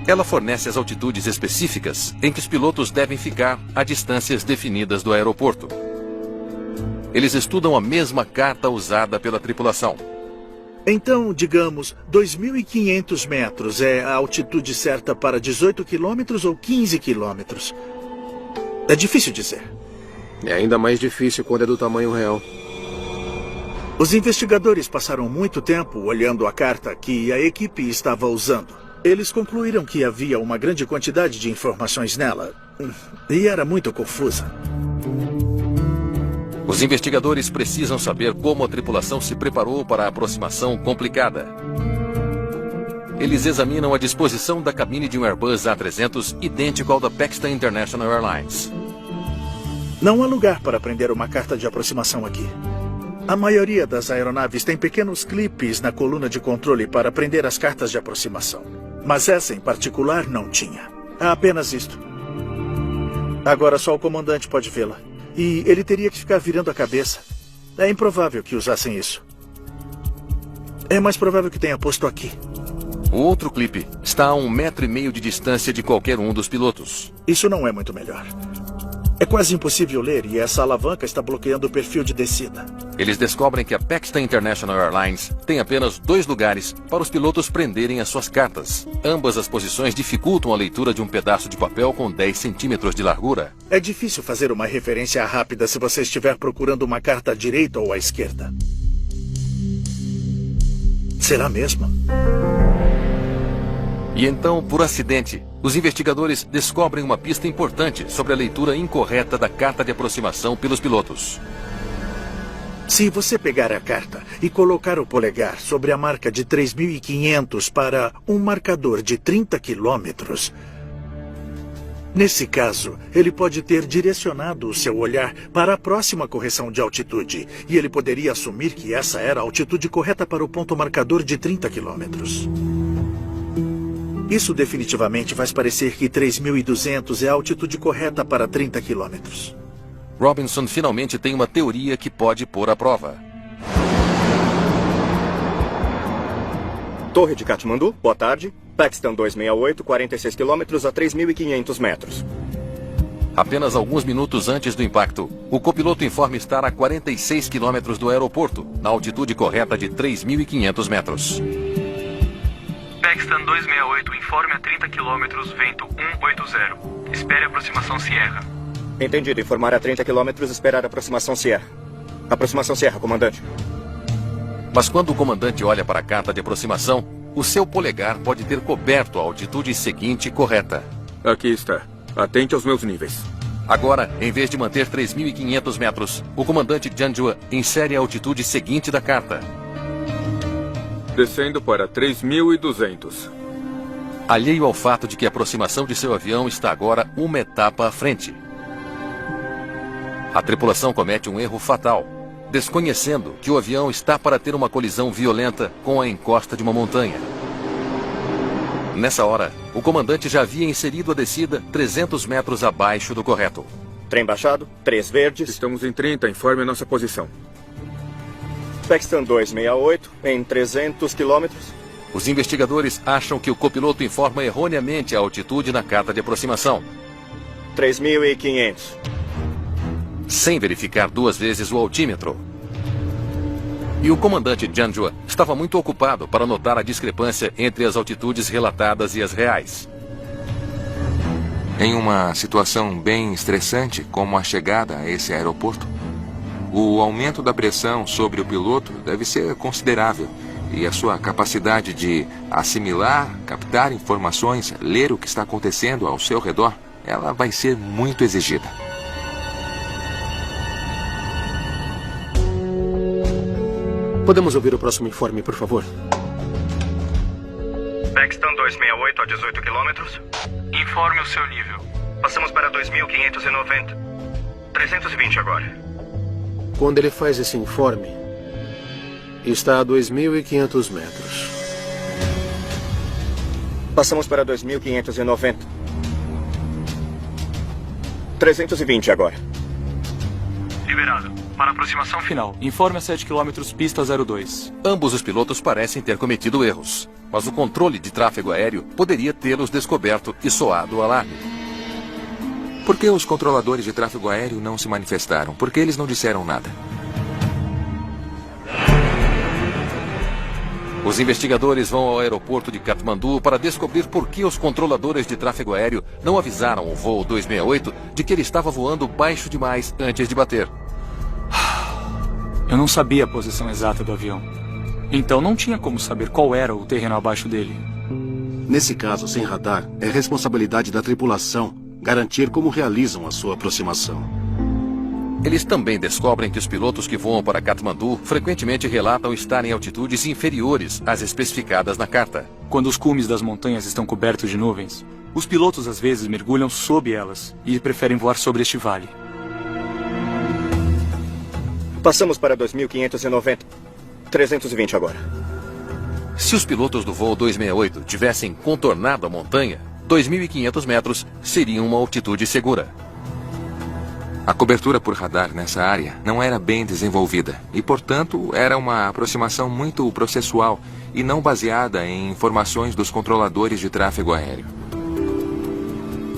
Ela fornece as altitudes específicas em que os pilotos devem ficar a distâncias definidas do aeroporto. Eles estudam a mesma carta usada pela tripulação. Então, digamos, 2.500 metros é a altitude certa para 18 quilômetros ou 15 quilômetros? É difícil dizer. É ainda mais difícil quando é do tamanho real. Os investigadores passaram muito tempo olhando a carta que a equipe estava usando. Eles concluíram que havia uma grande quantidade de informações nela. E era muito confusa. Os investigadores precisam saber como a tripulação se preparou para a aproximação complicada. Eles examinam a disposição da cabine de um Airbus A300 idêntico ao da Pakistan International Airlines. Não há lugar para prender uma carta de aproximação aqui. A maioria das aeronaves tem pequenos clipes na coluna de controle para prender as cartas de aproximação. Mas essa em particular não tinha. Há apenas isto. Agora só o comandante pode vê-la. E ele teria que ficar virando a cabeça. É improvável que usassem isso. É mais provável que tenha posto aqui. O outro clipe está a 1,5 metro de distância de qualquer um dos pilotos. Isso não é muito melhor. É quase impossível ler e essa alavanca está bloqueando o perfil de descida. Eles descobrem que a Pakistan International Airlines tem apenas 2 lugares para os pilotos prenderem as suas cartas. Ambas as posições dificultam a leitura de um pedaço de papel com 10 centímetros de largura. É difícil fazer uma referência rápida se você estiver procurando uma carta à direita ou à esquerda. Será mesmo? E então, por acidente, os investigadores descobrem uma pista importante sobre a leitura incorreta da carta de aproximação pelos pilotos. Se você pegar a carta e colocar o polegar sobre a marca de 3.500 para um marcador de 30 quilômetros, nesse caso, ele pode ter direcionado o seu olhar para a próxima correção de altitude, e ele poderia assumir que essa era a altitude correta para o ponto marcador de 30 quilômetros. Isso definitivamente faz parecer que 3.200 é a altitude correta para 30 quilômetros. Robinson finalmente tem uma teoria que pode pôr à prova. Torre de Katmandu, boa tarde. Pakistan 268, 46 quilômetros a 3.500 metros. Apenas alguns minutos antes do impacto, o copiloto informa estar a 46 quilômetros do aeroporto, na altitude correta de 3.500 metros. Pakistan 268, informe a 30 km, vento 180. Espere a aproximação Sierra. Entendido. Informar a 30 km, esperar a aproximação Sierra. Aproximação Sierra, comandante. Mas quando o comandante olha para a carta de aproximação, o seu polegar pode ter coberto a altitude seguinte correta. Aqui está. Atente aos meus níveis. Agora, em vez de manter 3.500 metros, o comandante Janjua insere a altitude seguinte da carta. Descendo para 3.200. Alheio ao fato de que a aproximação de seu avião está agora uma etapa à frente. A tripulação comete um erro fatal, desconhecendo que o avião está para ter uma colisão violenta com a encosta de uma montanha. Nessa hora, o comandante já havia inserido a descida 300 metros abaixo do correto. Trem baixado, 3 verdes. Estamos em 30, informe a nossa posição. Pakistan 268, em 300 quilômetros. Os investigadores acham que o copiloto informa erroneamente a altitude na carta de aproximação. 3.500. Sem verificar 2 vezes o altímetro. E o comandante Janjua estava muito ocupado para notar a discrepância entre as altitudes relatadas e as reais. Em uma situação bem estressante, como a chegada a esse aeroporto, o aumento da pressão sobre o piloto deve ser considerável e a sua capacidade de assimilar, captar informações, ler o que está acontecendo ao seu redor, ela vai ser muito exigida. Podemos ouvir o próximo informe, por favor? Pakistan 268 a 18 quilômetros. Informe o seu nível. Passamos para 2.590. 320 agora. Quando ele faz esse informe, está a 2.500 metros. Passamos para 2.590. 320 agora. Liberado. Para aproximação final. Informe a 7 km, pista 02. Ambos os pilotos parecem ter cometido erros, mas o controle de tráfego aéreo poderia tê-los descoberto e soado o alarme. Por que os controladores de tráfego aéreo não se manifestaram? Por que eles não disseram nada? Os investigadores vão ao aeroporto de Katmandu para descobrir por que os controladores de tráfego aéreo não avisaram o voo 268 de que ele estava voando baixo demais antes de bater. Eu não sabia a posição exata do avião. Então não tinha como saber qual era o terreno abaixo dele. Nesse caso, sem radar, é responsabilidade da tripulação garantir como realizam a sua aproximação. Eles também descobrem que os pilotos que voam para Katmandu frequentemente relatam estar em altitudes inferiores às especificadas na carta. Quando os cumes das montanhas estão cobertos de nuvens, os pilotos às vezes mergulham sob elas e preferem voar sobre este vale. Passamos para 2.590. 320 agora. Se os pilotos do voo 268 tivessem contornado a montanha, 2.500 metros seria uma altitude segura. A cobertura por radar nessa área não era bem desenvolvida e, portanto, era uma aproximação muito processual e não baseada em informações dos controladores de tráfego aéreo.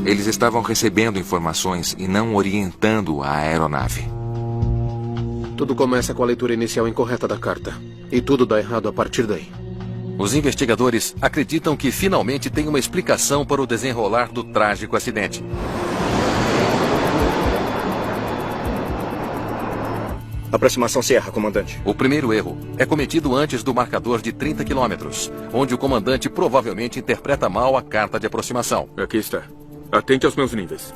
Eles estavam recebendo informações e não orientando a aeronave. Tudo começa com a leitura inicial incorreta da carta. E tudo dá errado a partir daí. Os investigadores acreditam que finalmente tem uma explicação para o desenrolar do trágico acidente. Aproximação Sierra, comandante. O primeiro erro é cometido antes do marcador de 30 quilômetros, onde o comandante provavelmente interpreta mal a carta de aproximação. Aqui está. Atente aos meus níveis.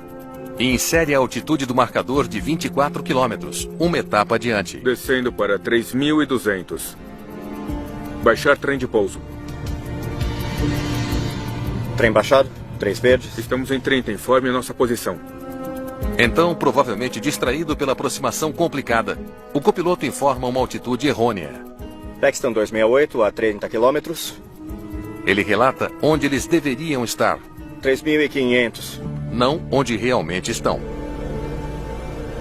E insere a altitude do marcador de 24 quilômetros, uma etapa adiante. Descendo para 3.200. Baixar trem de pouso. Trem baixado, 3 verdes. Estamos em 30, informe a nossa posição. Então, provavelmente distraído pela aproximação complicada, o copiloto informa uma altitude errônea. Paxton 268 a 30 quilômetros. Ele relata onde eles deveriam estar. 3.500. Não onde realmente estão.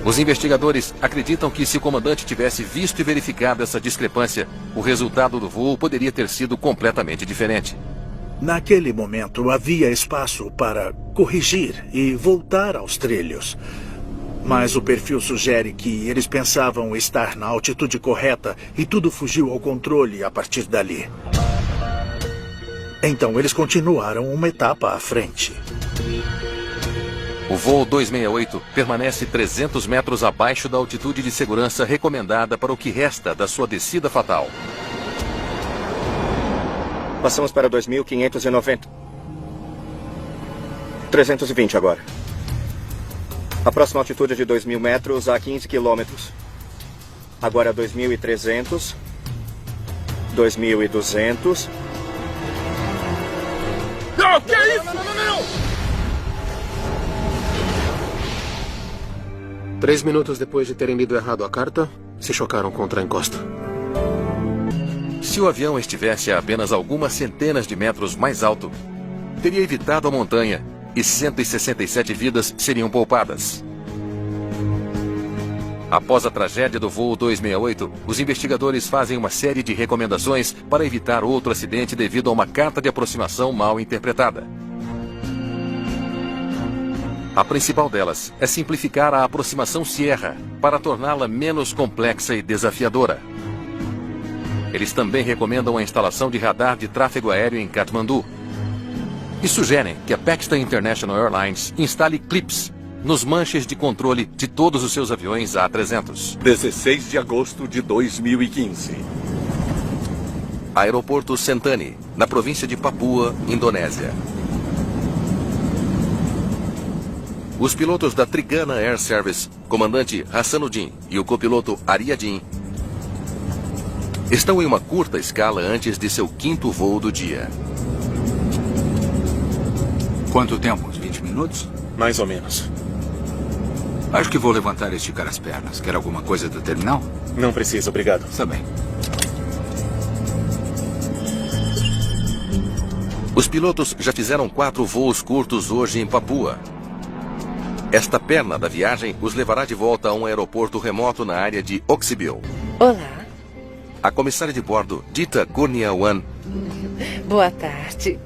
Os investigadores acreditam que se o comandante tivesse visto e verificado essa discrepância, o resultado do voo poderia ter sido completamente diferente. Naquele momento havia espaço para corrigir e voltar aos trilhos. Mas o perfil sugere que eles pensavam estar na altitude correta e tudo fugiu ao controle a partir dali. Então eles continuaram uma etapa à frente. O voo 268 permanece 300 metros abaixo da altitude de segurança recomendada para o que resta da sua descida fatal. Passamos para 2.590. 320 agora. A próxima altitude é de 2.000 metros a 15 quilômetros. Agora 2.300. 2.200. Não, que é isso? Não! 3 minutos depois de terem lido errado a carta, se chocaram contra a encosta. Se o avião estivesse a apenas algumas centenas de metros mais alto, teria evitado a montanha e 167 vidas seriam poupadas. Após a tragédia do voo 268, os investigadores fazem uma série de recomendações para evitar outro acidente devido a uma carta de aproximação mal interpretada. A principal delas é simplificar a aproximação Sierra para torná-la menos complexa e desafiadora. Eles também recomendam a instalação de radar de tráfego aéreo em Katmandu e sugerem que a Paxton International Airlines instale clips nos manches de controle de todos os seus aviões A300. 16 de agosto de 2015. Aeroporto Sentani, na província de Papua, Indonésia. Os pilotos da Trigana Air Service, comandante Hassanuddin e o copiloto Ariadin, estão em uma curta escala antes de seu 5º voo do dia. Quanto tempo? Uns 20 minutos? Mais ou menos. Acho que vou levantar e esticar as pernas. Quer alguma coisa do terminal? Não precisa, obrigado. Está bem. Os pilotos já fizeram 4 voos curtos hoje em Papua. Esta perna da viagem os levará de volta a um aeroporto remoto na área de Oxyville. Olá. A comissária de bordo, Dita Gurnia-Wan, Boa tarde.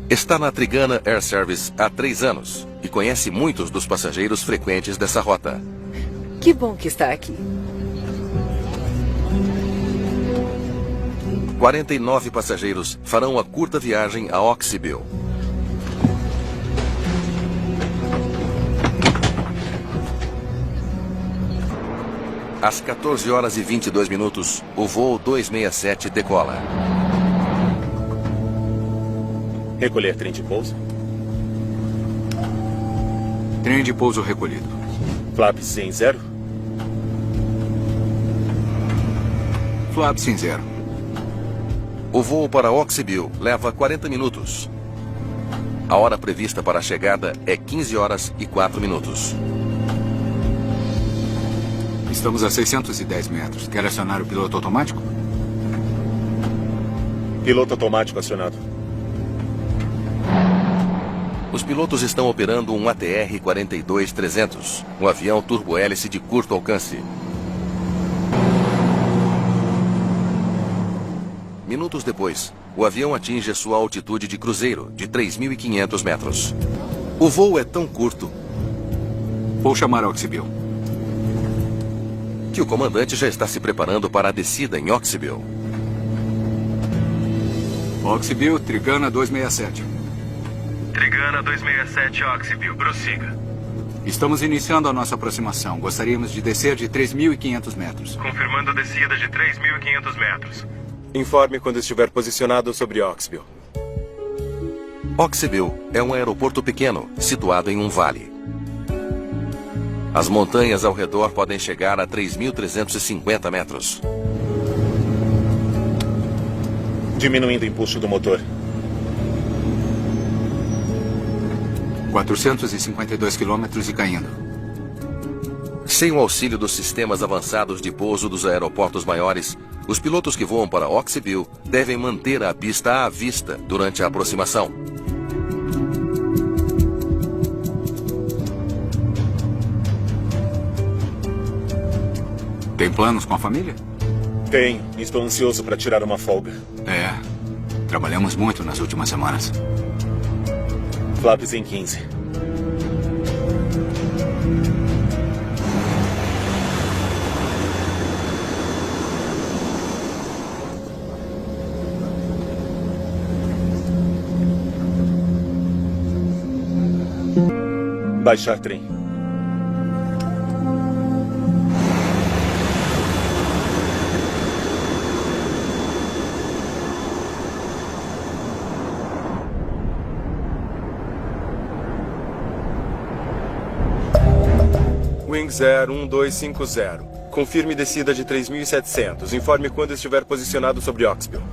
está na Trigana Air Service há 3 anos e conhece muitos dos passageiros frequentes dessa rota. Que bom que está aqui. 49 passageiros farão a curta viagem a Oxyville. Às 14 horas e 22 minutos, o voo 267 decola. Recolher trem de pouso. Trem de pouso recolhido. Flaps em 0. Flaps em 0. O voo para Oxyville leva 40 minutos. A hora prevista para a chegada é 15 horas e 4 minutos. Estamos a 610 metros. Quer acionar o piloto automático? Piloto automático acionado. Os pilotos estão operando um ATR-42-300, um avião turbo-hélice de curto alcance. Minutos depois, o avião atinge a sua altitude de cruzeiro, de 3.500 metros. O voo é tão curto Vou chamar a Oxyville. que o comandante já está se preparando para a descida em Oxyville. Oxyville, Trigana 267. Trigana 267 Oxyville, prossiga. Estamos iniciando a nossa aproximação. Gostaríamos de descer de 3.500 metros. Confirmando a descida de 3.500 metros. Informe quando estiver posicionado sobre Oxyville. Oxyville é um aeroporto pequeno, situado em um vale. As montanhas ao redor podem chegar a 3.350 metros. Diminuindo o impulso do motor. 452 quilômetros e caindo. Sem o auxílio dos sistemas avançados de pouso dos aeroportos maiores, os pilotos que voam para Oxyville devem manter a pista à vista durante a aproximação. Tem planos com a família? Tenho. Estou ansioso para tirar uma folga. É. Trabalhamos muito nas últimas semanas. Flaps em 15. Baixar trem. Wings Air 1250. Confirme descida de 3.700. Informe quando estiver posicionado sobre Oxyville.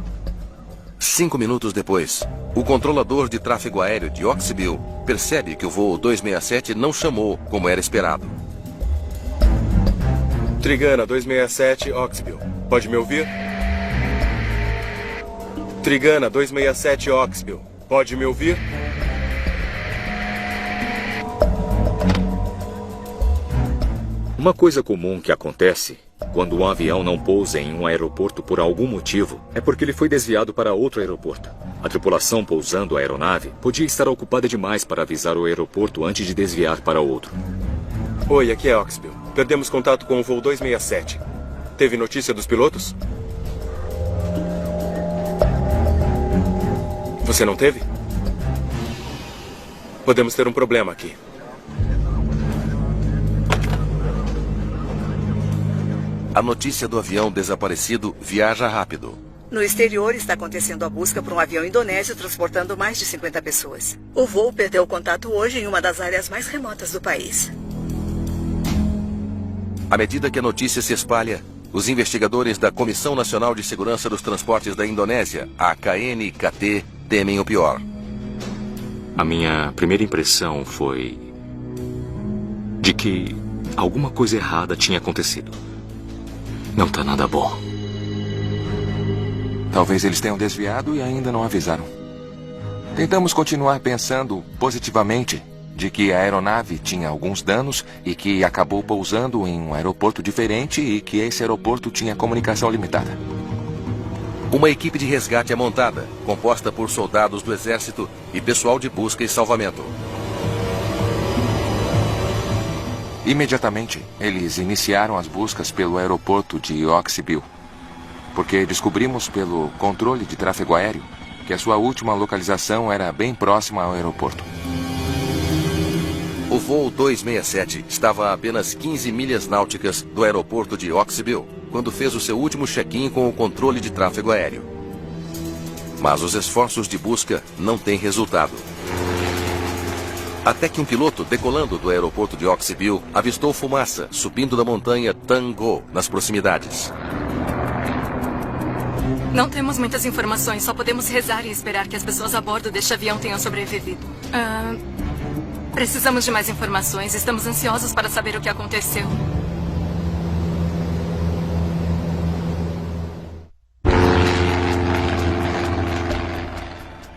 5 minutos depois, o controlador de tráfego aéreo de Oxyville percebe que o voo 267 não chamou como era esperado. Trigana 267 Oxyville. Pode me ouvir? Trigana 267 Oxyville. Pode me ouvir? Uma coisa comum que acontece quando um avião não pousa em um aeroporto por algum motivo é porque ele foi desviado para outro aeroporto. A tripulação pousando a aeronave podia estar ocupada demais para avisar o aeroporto antes de desviar para outro. Oi, aqui é Oxyville. Perdemos contato com o voo 267. Teve notícia dos pilotos? Você não teve? Podemos ter um problema aqui. A notícia do avião desaparecido viaja rápido. No exterior está acontecendo a busca por um avião indonésio transportando mais de 50 pessoas. O voo perdeu contato hoje em uma das áreas mais remotas do país. À medida que a notícia se espalha, os investigadores da Comissão Nacional de Segurança dos Transportes da Indonésia, a KNKT, temem o pior. A minha primeira impressão foi de que alguma coisa errada tinha acontecido. Não tá nada bom. Talvez eles tenham desviado e ainda não avisaram. Tentamos continuar pensando positivamente de que a aeronave tinha alguns danos e que acabou pousando em um aeroporto diferente e que esse aeroporto tinha comunicação limitada. Uma equipe de resgate é montada, composta por soldados do exército e pessoal de busca e salvamento. Imediatamente, eles iniciaram as buscas pelo aeroporto de Oxyville, porque descobrimos pelo controle de tráfego aéreo que a sua última localização era bem próxima ao aeroporto. O voo 267 estava a apenas 15 milhas náuticas do aeroporto de Oxyville, quando fez o seu último check-in com o controle de tráfego aéreo. Mas os esforços de busca não têm resultado. Até que um piloto, decolando do aeroporto de Oxyville, avistou fumaça subindo da montanha Tango, nas proximidades. Não temos muitas informações, só podemos rezar e esperar que as pessoas a bordo deste avião tenham sobrevivido. Precisamos de mais informações, estamos ansiosos para saber o que aconteceu.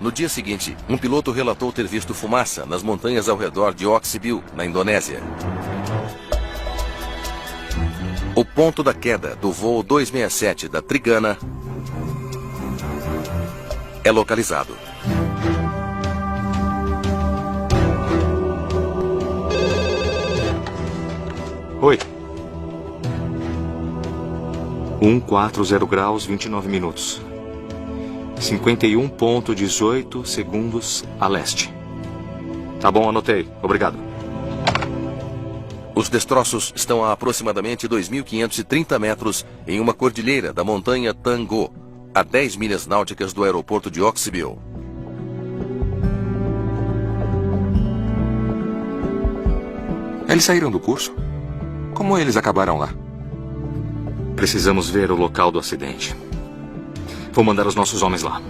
No dia seguinte, um piloto relatou ter visto fumaça nas montanhas ao redor de Oxyville, na Indonésia. O ponto da queda do voo 267 da Trigana é localizado. Oi. 140 graus, 29 minutos. 51,18 segundos a leste. Tá bom, anotei. Obrigado. Os destroços estão a aproximadamente 2.530 metros em uma cordilheira da montanha Tango, a 10 milhas náuticas do aeroporto de Oxyville. Eles saíram do curso? Como eles acabaram lá? Precisamos ver o local do acidente. Vou mandar os nossos homens lá.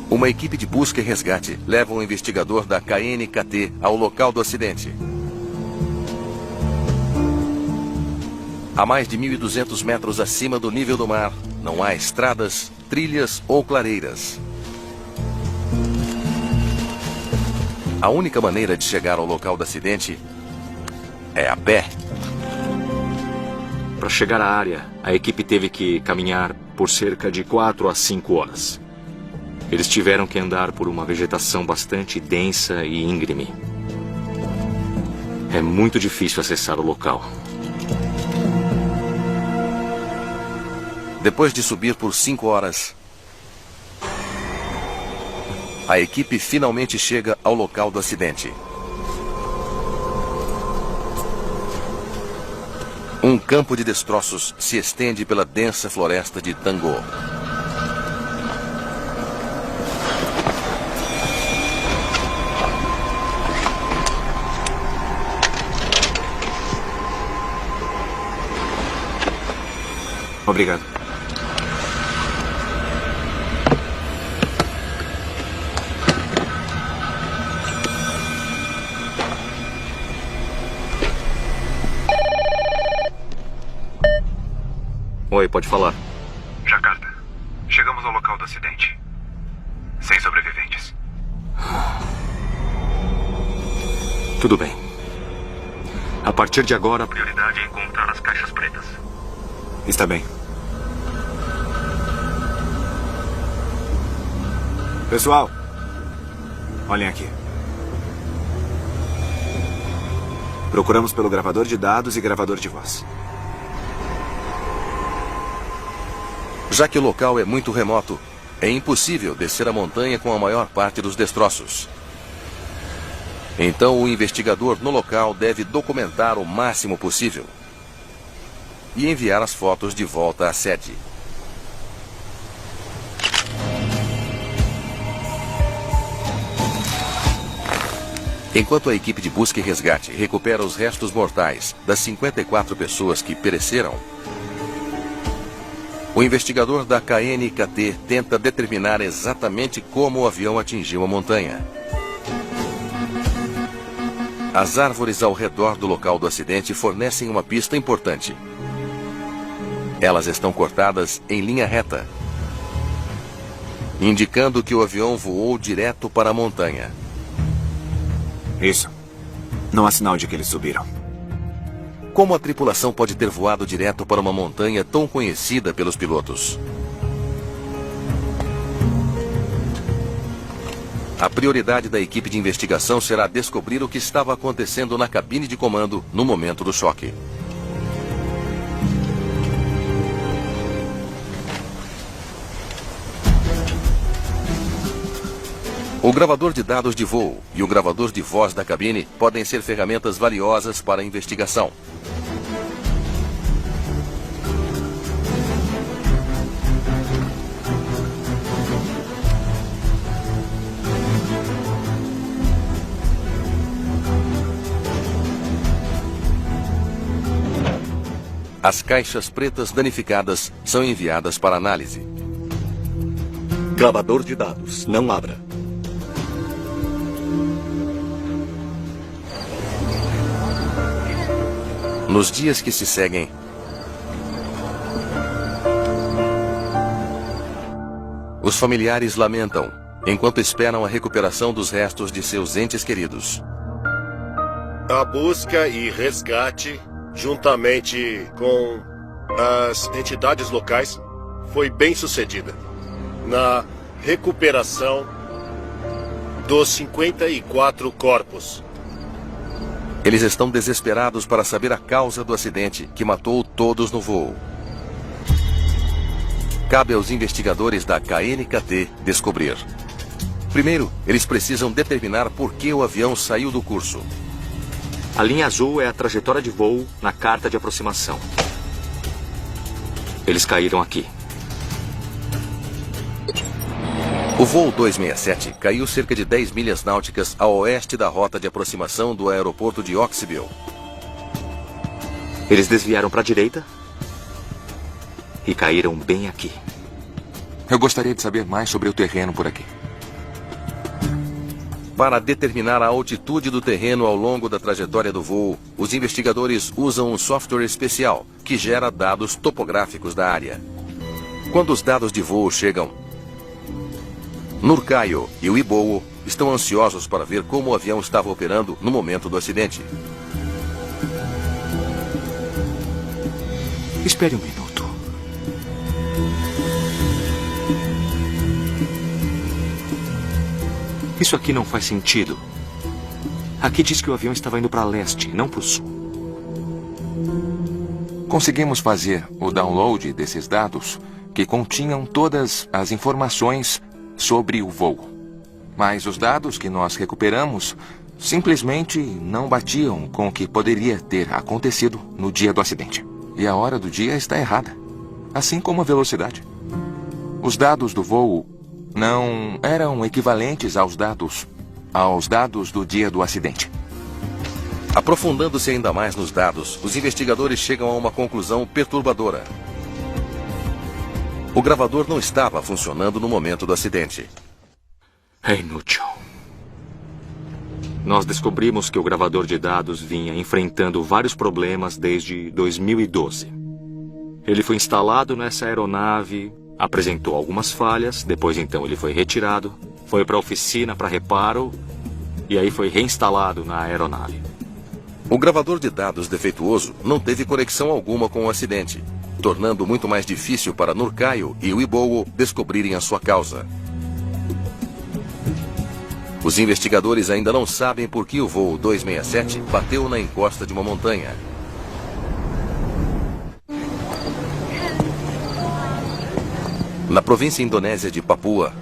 Uma equipe de busca e resgate leva um investigador da KNKT ao local do acidente. A mais de 1.200 metros acima do nível do mar, não há estradas, trilhas ou clareiras. A única maneira de chegar ao local do acidente é a pé. Para chegar à área, a equipe teve que caminhar por cerca de 4 a 5 horas. Eles tiveram que andar por uma vegetação bastante densa e íngreme. É muito difícil acessar o local. Depois de subir por 5 horas, a equipe finalmente chega ao local do acidente. Um campo de destroços se estende pela densa floresta de Tango. Obrigado. Oi, pode falar. Jakarta, chegamos ao local do acidente. Sem sobreviventes. Tudo bem. A partir de agora, A prioridade é encontrar as caixas pretas. está bem. Pessoal, olhem aqui. Procuramos pelo gravador de dados e gravador de voz. Já que o local é muito remoto, é impossível descer a montanha com a maior parte dos destroços. Então o investigador no local deve documentar o máximo possível e enviar as fotos de volta à sede. Enquanto a equipe de busca e resgate recupera os restos mortais das 54 pessoas que pereceram, o investigador da KNKT tenta determinar exatamente como o avião atingiu a montanha. As árvores ao redor do local do acidente fornecem uma pista importante. Elas estão cortadas em linha reta, indicando que o avião voou direto para a montanha. Isso. Não há sinal de que eles subiram. Como a tripulação pode ter voado direto para uma montanha tão conhecida pelos pilotos? A prioridade da equipe de investigação será descobrir o que estava acontecendo na cabine de comando no momento do choque. O gravador de dados de voo e o gravador de voz da cabine podem ser ferramentas valiosas para a investigação. As caixas pretas danificadas são enviadas para análise. Gravador de dados, não abra. Nos dias que se seguem, os familiares lamentam, enquanto esperam a recuperação dos restos de seus entes queridos. A busca e resgate, juntamente com as entidades locais, foi bem sucedida na recuperação dos 54 corpos. Eles estão desesperados para saber a causa do acidente que matou todos no voo. Cabe aos investigadores da KNKT descobrir. Primeiro, eles precisam determinar por que o avião saiu do curso. A linha azul é a trajetória de voo na carta de aproximação. Eles caíram aqui. O voo 267 caiu cerca de 10 milhas náuticas a oeste da rota de aproximação do aeroporto de Oxville. Eles desviaram para a direita e caíram bem aqui. Eu gostaria de saber mais sobre o terreno por aqui. Para determinar a altitude do terreno ao longo da trajetória do voo, os investigadores usam um software especial que gera dados topográficos da área. Quando os dados de voo chegam, Nurkayo e o Ibowo estão ansiosos para ver como o avião estava operando no momento do acidente. Espere um minuto. Isso aqui não faz sentido. Aqui diz que o avião estava indo para leste, não para o sul. Conseguimos fazer o download desses dados que continham todas as informações sobre o voo. Mas os dados que nós recuperamos simplesmente não batiam com o que poderia ter acontecido no dia do acidente. E a hora do dia está errada, assim como a velocidade. Os dados do voo não eram equivalentes aos dados do dia do acidente. Aprofundando-se ainda mais nos dados, os investigadores chegam a uma conclusão perturbadora. O gravador não estava funcionando no momento do acidente. É inútil. Nós descobrimos que o gravador de dados vinha enfrentando vários problemas desde 2012. Ele foi instalado nessa aeronave, apresentou algumas falhas, depois então ele foi retirado, foi para a oficina para reparo e aí foi reinstalado na aeronave. O gravador de dados defeituoso não teve conexão alguma com o acidente, tornando muito mais difícil para Nurkayo e o Ibowo descobrirem a sua causa. Os investigadores ainda não sabem por que o voo 267 bateu na encosta de uma montanha. Na província indonésia de Papua,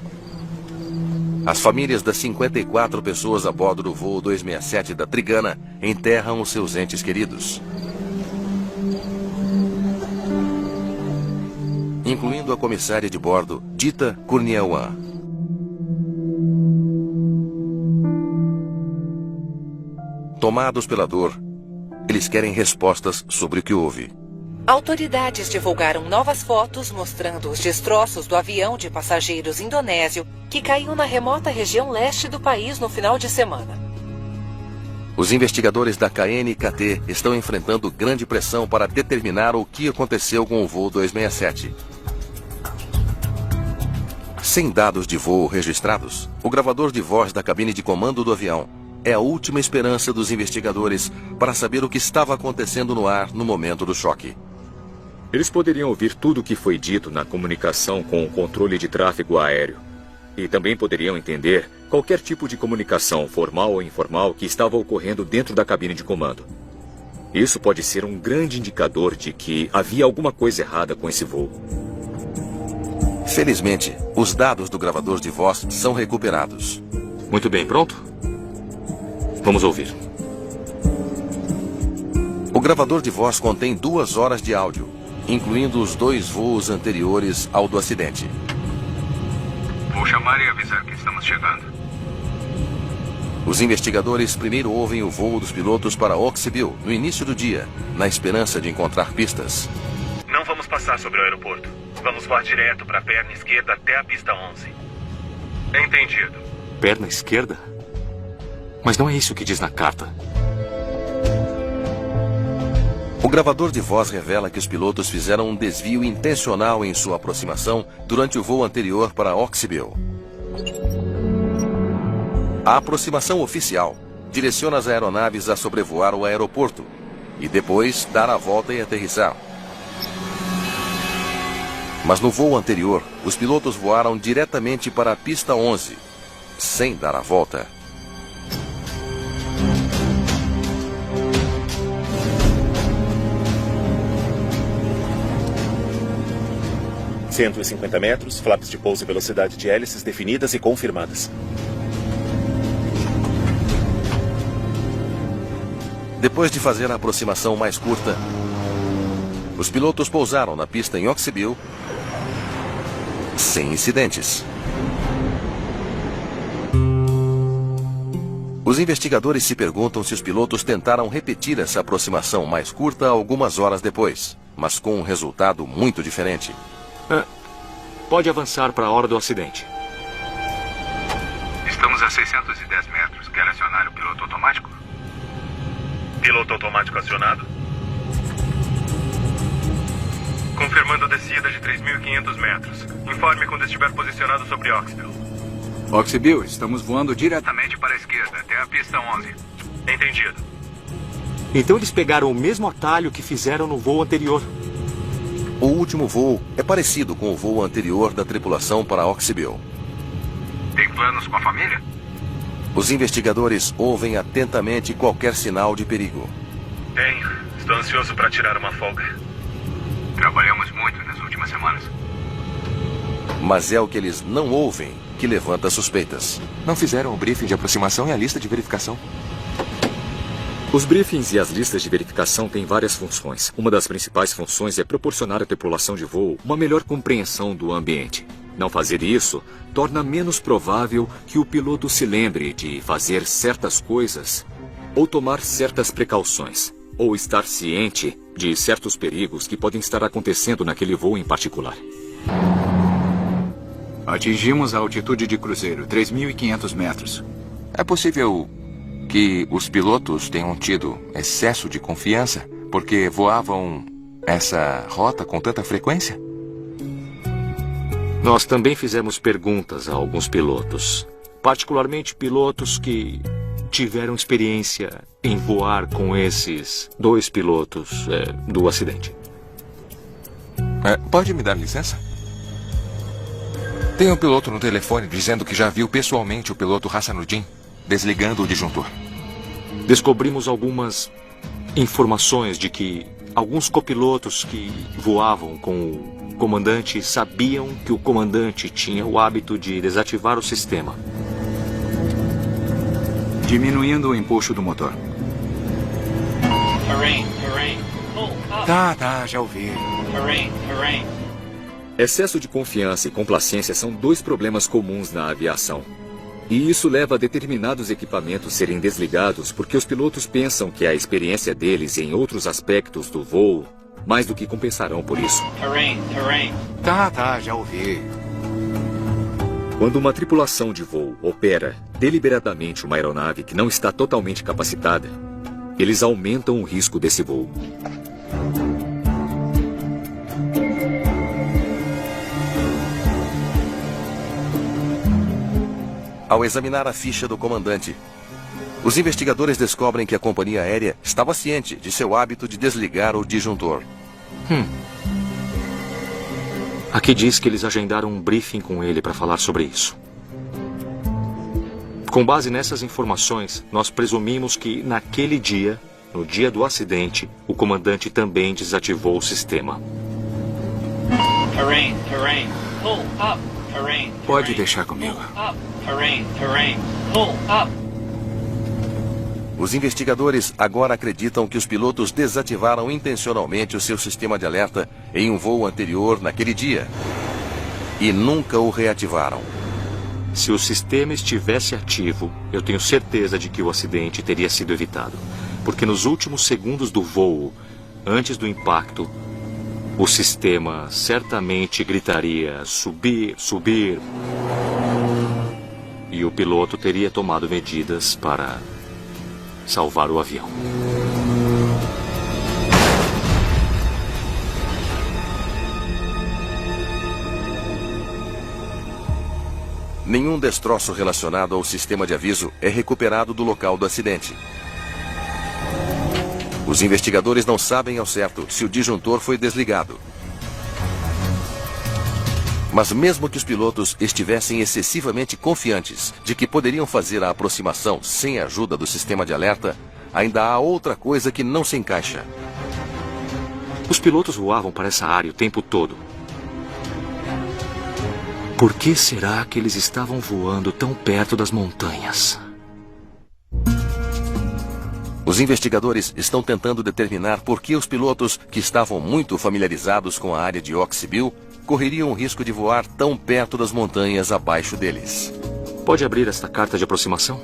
as famílias das 54 pessoas a bordo do voo 267 da Trigana enterram os seus entes queridos, incluindo a comissária de bordo, Dita Kurniawan. Tomados pela dor, eles querem respostas sobre o que houve. Autoridades divulgaram novas fotos mostrando os destroços do avião de passageiros indonésio que caiu na remota região leste do país no final de semana. Os investigadores da KNKT estão enfrentando grande pressão para determinar o que aconteceu com o voo 267. Sem dados de voo registrados, o gravador de voz da cabine de comando do avião é a última esperança dos investigadores para saber o que estava acontecendo no ar no momento do choque. Eles poderiam ouvir tudo o que foi dito na comunicação com o controle de tráfego aéreo. E também poderiam entender qualquer tipo de comunicação, formal ou informal, que estava ocorrendo dentro da cabine de comando. Isso pode ser um grande indicador de que havia alguma coisa errada com esse voo. Felizmente, os dados do gravador de voz são recuperados. Muito bem, pronto? Vamos ouvir. O gravador de voz contém 2 horas de áudio, incluindo os 2 voos anteriores ao do acidente. Vou chamar e avisar que estamos chegando. Os investigadores primeiro ouvem o voo dos pilotos para Oxyville no início do dia, na esperança de encontrar pistas. Não vamos passar sobre o aeroporto. Vamos voar direto para a perna esquerda até a pista 11. Entendido. Perna esquerda? Mas não é isso que diz na carta. O gravador de voz revela que os pilotos fizeram um desvio intencional em sua aproximação durante o voo anterior para Oxyville. A aproximação oficial direciona as aeronaves a sobrevoar o aeroporto e depois dar a volta e aterrissar. Mas no voo anterior, os pilotos voaram diretamente para a pista 11, sem dar a volta. ...150 metros, flaps de pouso e velocidade de hélices definidas e confirmadas. Depois de fazer a aproximação mais curta, os pilotos pousaram na pista em Oxyville sem incidentes. Os investigadores se perguntam se os pilotos tentaram repetir essa aproximação mais curta algumas horas depois, mas com um resultado muito diferente. Pode avançar para a hora do acidente. Estamos a 610 metros. Quer acionar o piloto automático? Piloto automático acionado. Confirmando descida de 3.500 metros. Informe quando estiver posicionado sobre Oxyville. Oxyville, estamos voando diretamente para a esquerda, até a pista 11. Entendido. Então eles pegaram o mesmo atalho que fizeram no voo anterior. O último voo é parecido com o voo anterior da tripulação para Oxyville. Tem planos com a família? Os investigadores ouvem atentamente qualquer sinal de perigo. Tenho. Estou ansioso para tirar uma folga. Trabalhamos muito nas últimas semanas. Mas é o que eles não ouvem que levanta suspeitas. Não fizeram o briefing de aproximação e a lista de verificação? Os briefings e as listas de verificação têm várias funções. Uma das principais funções é proporcionar à tripulação de voo uma melhor compreensão do ambiente. Não fazer isso torna menos provável que o piloto se lembre de fazer certas coisas ou tomar certas precauções, ou estar ciente de certos perigos que podem estar acontecendo naquele voo em particular. Atingimos a altitude de cruzeiro, 3.500 metros. É possível que os pilotos tenham tido excesso de confiança porque voavam essa rota com tanta frequência? Nós também fizemos perguntas a alguns pilotos, particularmente pilotos que tiveram experiência em voar com esses 2 pilotos do acidente. Pode me dar licença? Tem um piloto no telefone dizendo que já viu pessoalmente o piloto Hassanuddin desligando o disjuntor. Descobrimos algumas informações de que alguns copilotos que voavam com o comandante sabiam que o comandante tinha o hábito de desativar o sistema. Diminuindo o empuxo do motor. Tá, já ouvi. Excesso de confiança e complacência são 2 problemas comuns na aviação. E isso leva a determinados equipamentos serem desligados porque os pilotos pensam que a experiência deles em outros aspectos do voo mais do que compensarão por isso. Tá, já ouvi. Quando uma tripulação de voo opera deliberadamente uma aeronave que não está totalmente capacitada, eles aumentam o risco desse voo. Ao examinar a ficha do comandante, os investigadores descobrem que a companhia aérea estava ciente de seu hábito de desligar o disjuntor. Aqui diz que eles agendaram um briefing com ele para falar sobre isso. Com base nessas informações, nós presumimos que naquele dia, no dia do acidente, o comandante também desativou o sistema. Pode deixar comigo. Os investigadores agora acreditam que os pilotos desativaram intencionalmente o seu sistema de alerta em um voo anterior naquele dia e nunca o reativaram. Se o sistema estivesse ativo, eu tenho certeza de que o acidente teria sido evitado. Porque nos últimos segundos do voo, antes do impacto, o sistema certamente gritaria subir, subir. E o piloto teria tomado medidas para salvar o avião. Nenhum destroço relacionado ao sistema de aviso é recuperado do local do acidente. Os investigadores não sabem ao certo se o disjuntor foi desligado. Mas mesmo que os pilotos estivessem excessivamente confiantes de que poderiam fazer a aproximação sem a ajuda do sistema de alerta, ainda há outra coisa que não se encaixa. Os pilotos voavam para essa área o tempo todo. Por que será que eles estavam voando tão perto das montanhas? Os investigadores estão tentando determinar por que os pilotos, que estavam muito familiarizados com a área de Oxybill, correriam o risco de voar tão perto das montanhas abaixo deles. Pode abrir esta carta de aproximação?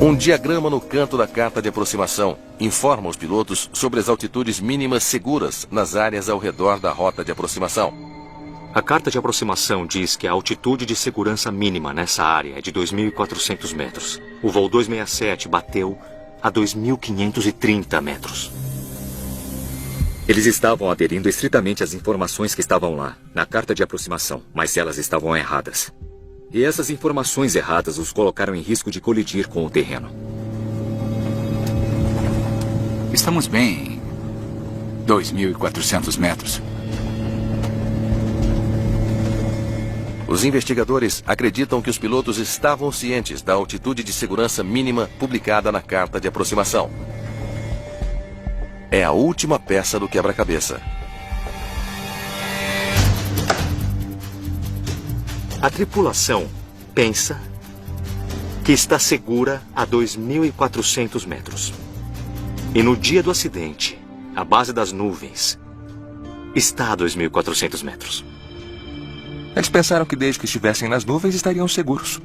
Um diagrama no canto da carta de aproximação informa os pilotos sobre as altitudes mínimas seguras nas áreas ao redor da rota de aproximação. A carta de aproximação diz que a altitude de segurança mínima nessa área é de 2.400 metros. O voo 267 bateu a 2.530 metros. Eles estavam aderindo estritamente às informações que estavam lá, na carta de aproximação, mas elas estavam erradas. E essas informações erradas os colocaram em risco de colidir com o terreno. Estamos bem em 2.400 metros. Os investigadores acreditam que os pilotos estavam cientes da altitude de segurança mínima publicada na carta de aproximação. É a última peça do quebra-cabeça. A tripulação pensa que está segura a 2.400 metros. E no dia do acidente, a base das nuvens está a 2.400 metros. Eles pensaram que desde que estivessem nas nuvens estariam seguros.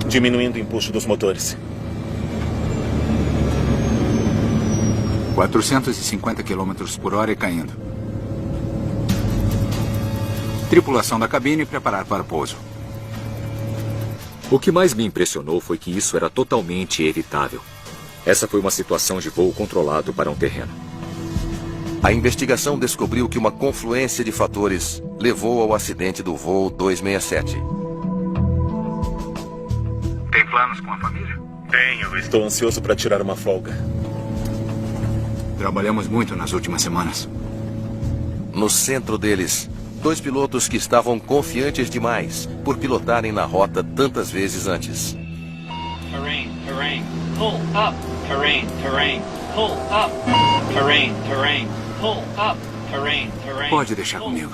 Diminuindo o empuxo dos motores. 450 km por hora e caindo. Tripulação da cabine preparar para o pouso. O que mais me impressionou foi que isso era totalmente evitável. Essa foi uma situação de voo controlado para um terreno. A investigação descobriu que uma confluência de fatores levou ao acidente do voo 267. Tem planos com a família? Tenho. Estou ansioso para tirar uma folga. Trabalhamos muito nas últimas semanas. No centro deles, 2 pilotos que estavam confiantes demais por pilotarem na rota tantas vezes antes. Terrain, terrain, pull up, terrain, terrain, pull up, terrain, terrain, pull up, terrain, terrain. Pode deixar comigo.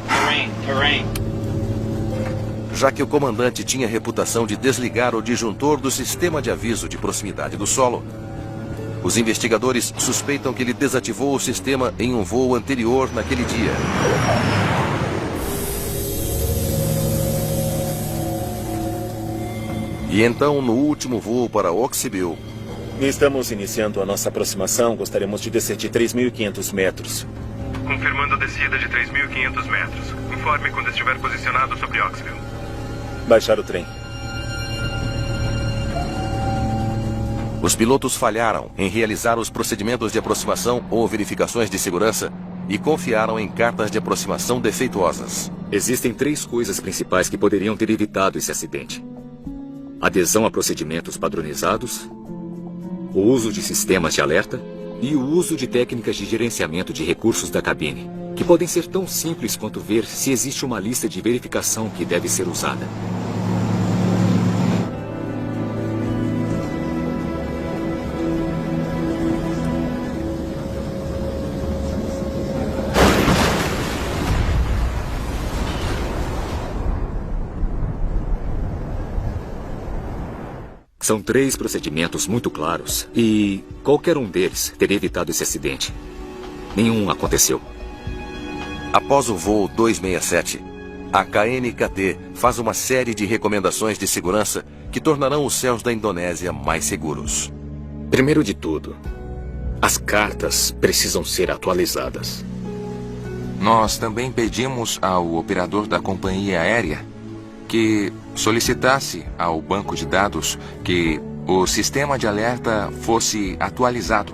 Terrain, terrain. Já que o comandante tinha reputação de desligar o disjuntor do sistema de aviso de proximidade do solo, os investigadores suspeitam que ele desativou o sistema em um voo anterior naquele dia. E então, no último voo para Oxybill... Estamos iniciando a nossa aproximação. Gostaríamos de descer de 3.500 metros. Confirmando a descida de 3.500 metros. Informe quando estiver posicionado sobre Oxybill. Baixar o trem. Os pilotos falharam em realizar os procedimentos de aproximação ou verificações de segurança e confiaram em cartas de aproximação defeituosas. Existem 3 coisas principais que poderiam ter evitado esse acidente: adesão a procedimentos padronizados, o uso de sistemas de alerta e o uso de técnicas de gerenciamento de recursos da cabine, que podem ser tão simples quanto ver se existe uma lista de verificação que deve ser usada. São 3 procedimentos muito claros e qualquer um deles teria evitado esse acidente. Nenhum aconteceu. Após o voo 267, a KNKT faz uma série de recomendações de segurança que tornarão os céus da Indonésia mais seguros. Primeiro de tudo, as cartas precisam ser atualizadas. Nós também pedimos ao operador da companhia aérea que solicitasse ao banco de dados que o sistema de alerta fosse atualizado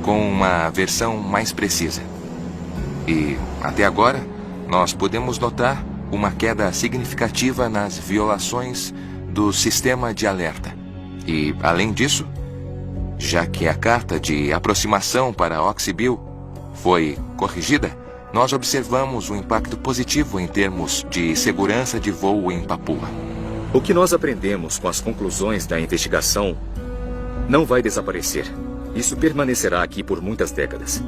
com uma versão mais precisa. E, até agora, nós podemos notar uma queda significativa nas violações do sistema de alerta. E, além disso, já que a carta de aproximação para Oxybill foi corrigida, nós observamos um impacto positivo em termos de segurança de voo em Papua. O que nós aprendemos com as conclusões da investigação não vai desaparecer. Isso permanecerá aqui por muitas décadas.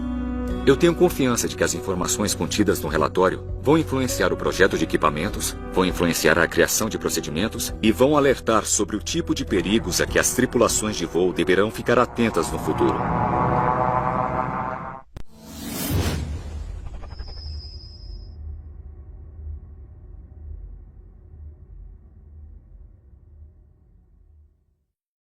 Eu tenho confiança de que as informações contidas no relatório vão influenciar o projeto de equipamentos, vão influenciar a criação de procedimentos e vão alertar sobre o tipo de perigos a que as tripulações de voo deverão ficar atentas no futuro.